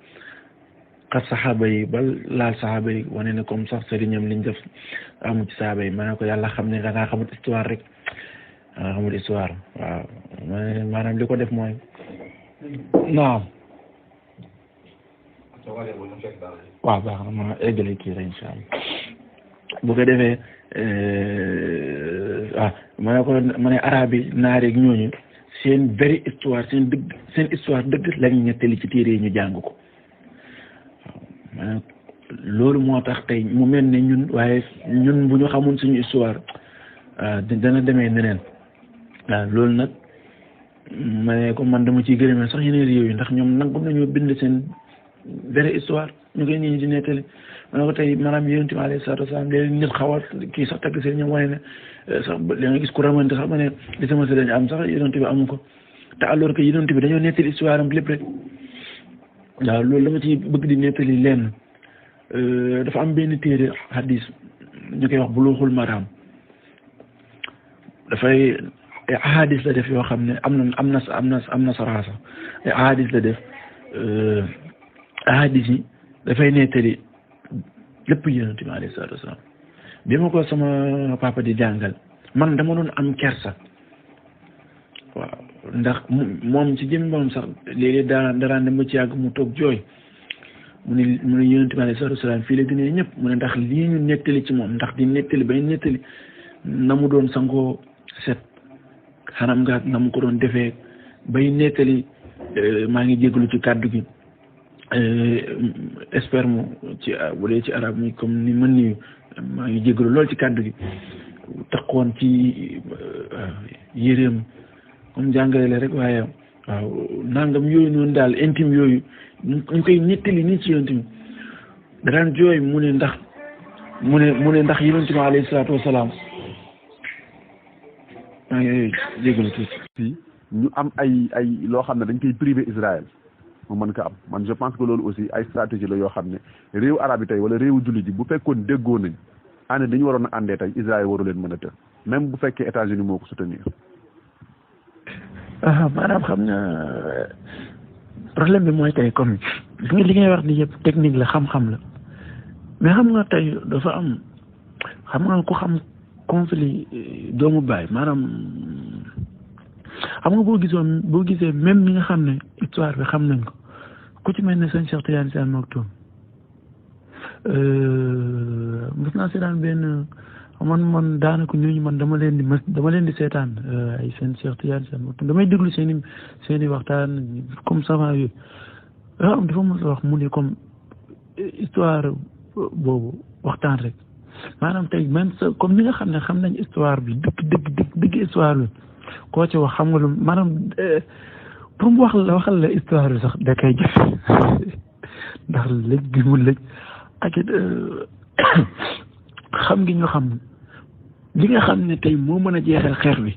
xas saxaaba yi ba laal saxaaba yi wane ne comme sax sëriñam liñ def amu ci saxaaba yi ma ne ko yàlla xam ne da ngaa xamut histoire rek da ngaa xamut histoire waaw maanaam li ko def mooy naam waaw baax na ma eggale kii rek incha allah bu ko defee ma ne ko ma ne arabe yi naar yeeg ñooñu seen vraie histoire seen histoire dëgg lañu ñettali ci téere yi ñu jàng ko waaw loolu moo tax tey mu mel ne ñun waaye ñun bu ñu xamoon suñu histoire dana demee neneen waaw loolu nag ma ne ko man dama ciy gërëmee sax yeneen réew yi ndax ñoom nangam nañoo bind seen vraie histoire ñu koy ñi di nettali ma ne ko tey maanaam yonent bi alayhi salaatu wasalaam léegi nit xaw a kii sax tagg seen ñoom wane ne sax da nga gis ku ramante sax ma ne li sama sëriñ am sax yonent bi amu ko te alors que yonent bi dañoo nettali histoire am lépp rek waaw loolu dama ci bëgg di nettali lenn dafa am benn téere hadis ñu koy wax Bulughul Maram dafay ahadis la def yoo xam ne am na saraasa ay ahadis la def ahadis yi dafay nettali lépp yonent bi alayhi salaatu wasalaam bi ma ko sama papa di jàngal man dama doon am kersa waaw ndax moom ci jëmmi moom sax léeg-léeg daraan dem ba ci yàgg mu toog jooy mu ne yonent bi alayhi salaatu wasalaam fii la gënee ñëpp mu ne ndax lii ñu nettali ci moom ndax di nettali bay nettali na mu doon sangoo set xanam nga na mu ko doon defee bay nettali maa ngi jégalu ci kàddu gi sperme ci bu dee ci arab mi comme ni mën nii maa ngi jégalu lool ci kàddu gi taxoon ci yéreem comme jàngale la rek waaye waaw nangam yooyu noonu daal intime yooyu ñu koy nettali nii ci yonent bi daan jooy mu ne ndax yonent bi alayhi salaatu wasalaam maa ngi jégalu tuuti. ñu am ay loo xam ne dañ koy privé Israël mu mën ko am man je pense que loolu aussi ay stratégie la yoo xam ne réewu arab yi tey wala réewu jullit yi bu fekkoon déggoo nañ ànd dañu waroon a àndee tey Israël waru leen mën a të même bu fekkee États-Unis moo ko soutenir. maanaam xam nga problème bi mooy tey comme li ngay wax ni yëpp technique la xam-xam la mais xam nga tey dafa am xam nga ku xam conflit doomu baay maanaam xam nga boo gisee même ñi nga xam ne histoire bi xam nañ ko ku ci mel ne sëñ Cheikh Tidiane Sy Al Maktoum mos naa seetaan benn man daanaka ñooñu man dama leen di seetaan ay seen Cheikh Tidiane Sy Al Maktoum damay déglu seen i waxtaan comme savant yooyu am dafa mos a wax mu ne comme histoire boobu waxtaan rek maanaam tey même comme ñi nga xam ne xam nañ histoire bi dëgg histoire bi koo ci wax xam nga lu maanaam pour mu waxal la histoire bi sax da koy jëf ndax lëj gi mu lëj ak it xam ngi ñu xam li nga xam ne tey moo mën a jeexal xeex bi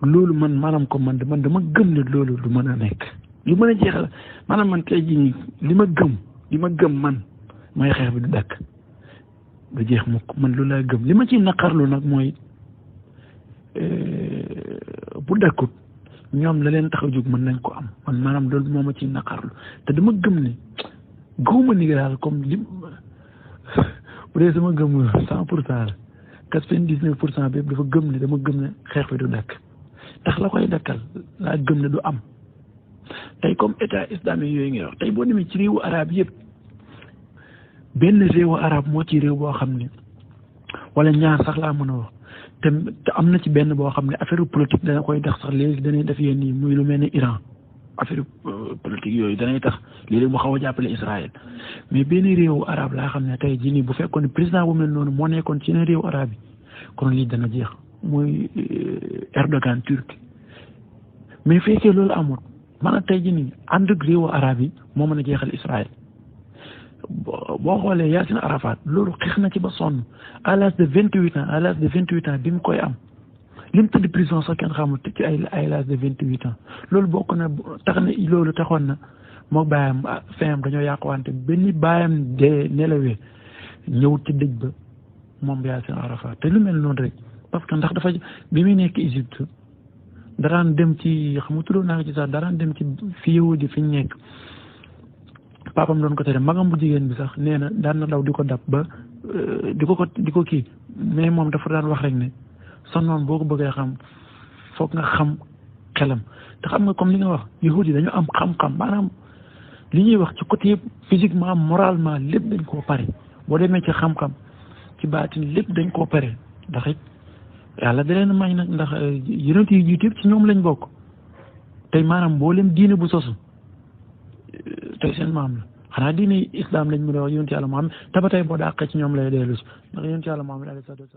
loolu maanaam ko man dama gëm ne loolu lu mën a nekk lu mën a jeexal maanaam man tey jii li ma gëm man mooy xeex bi du dakk du jeex mukk man loolu laa gëm li ma ciy naqarlu nag mooy bu dakkut ñoom la leen tax a jóg mën nañ ko am man maanaam loolu moo ma ciy naqarlu te dama gëm ne gëwuma ni daal comme li bu dee sama gëm 100% la 99% bi dafa gëm ne dama gëm ne xeex bi du dakk ndax la koy dakkal laa gëm ne du am tey comme état islamique yooyu ngay wax tey boo demee ci réewu arab yëpp benn réewu arab moo ci réew boo xam ne wala ñaar sax laa mën a wax te am na ci benn boo xam ne affaire politique dana koy tax sax léegi danay def yenn yi muy lu mel ne Iran affaire politique yooyu danay tax léegi mu xaw a jàppale Israël mais benn réewu arab laa xam ne tey jii nii bu fekkoon ne président bu mel noonu moo nekkoon ci yeneen réewu arab yi kon lii dana jeex muy Erdogan turc mais fekkee loolu amul maanaam tey jii nii ànd ak réewu arab yi moo mën a jeexal Israël boo xoolee Yasser Arafat loolu xeex na ci ba sonn à l'âge de 28 ans bi mu koy am li mu tëdd prison sax kenn xamul ci ay l'âge de 28 ans loolu bokk na tax na loolu taxoon na moo bàyyam feyam dañoo yàquwante benn bàyyam de nelawee ñëw ci dëj ba moom Yasser Arafat te lu mel noonu rek parce que ndax dafa bi muy nekk Égypte daraan dem ci xam nga tuddoon naa ko ci sax daraan dem ci fi yahudi fi ñu nekk papam doon ko tere magam bu jigéen bi sax nee na daan na daw di ko dab ba di ko kii mais moom dafa daan wax rek ne sa noon boo ko bëggee xam foog nga xam xelam te xam nga comme li nga wax yahudi dañu am xam-xam maanaam li ñuy wax ci côté yëpp physiquement moralement lépp dañ koo pare boo demee ci xam-xam ci baatin lépp dañ koo pare ndax it yàlla da leen may nag ndax yonent yi jiitu yëpp ci ñoom lañ bokk tey maanaam mboolem diine bu sosu tey seen maam la xanaa diine islam lañ mën a wax yonent yàlla Muhammad te ba tey boo dàqee ci ñoom lay dellu si ndax yonent yàlla Muhammad alayhi salaatu wa salaam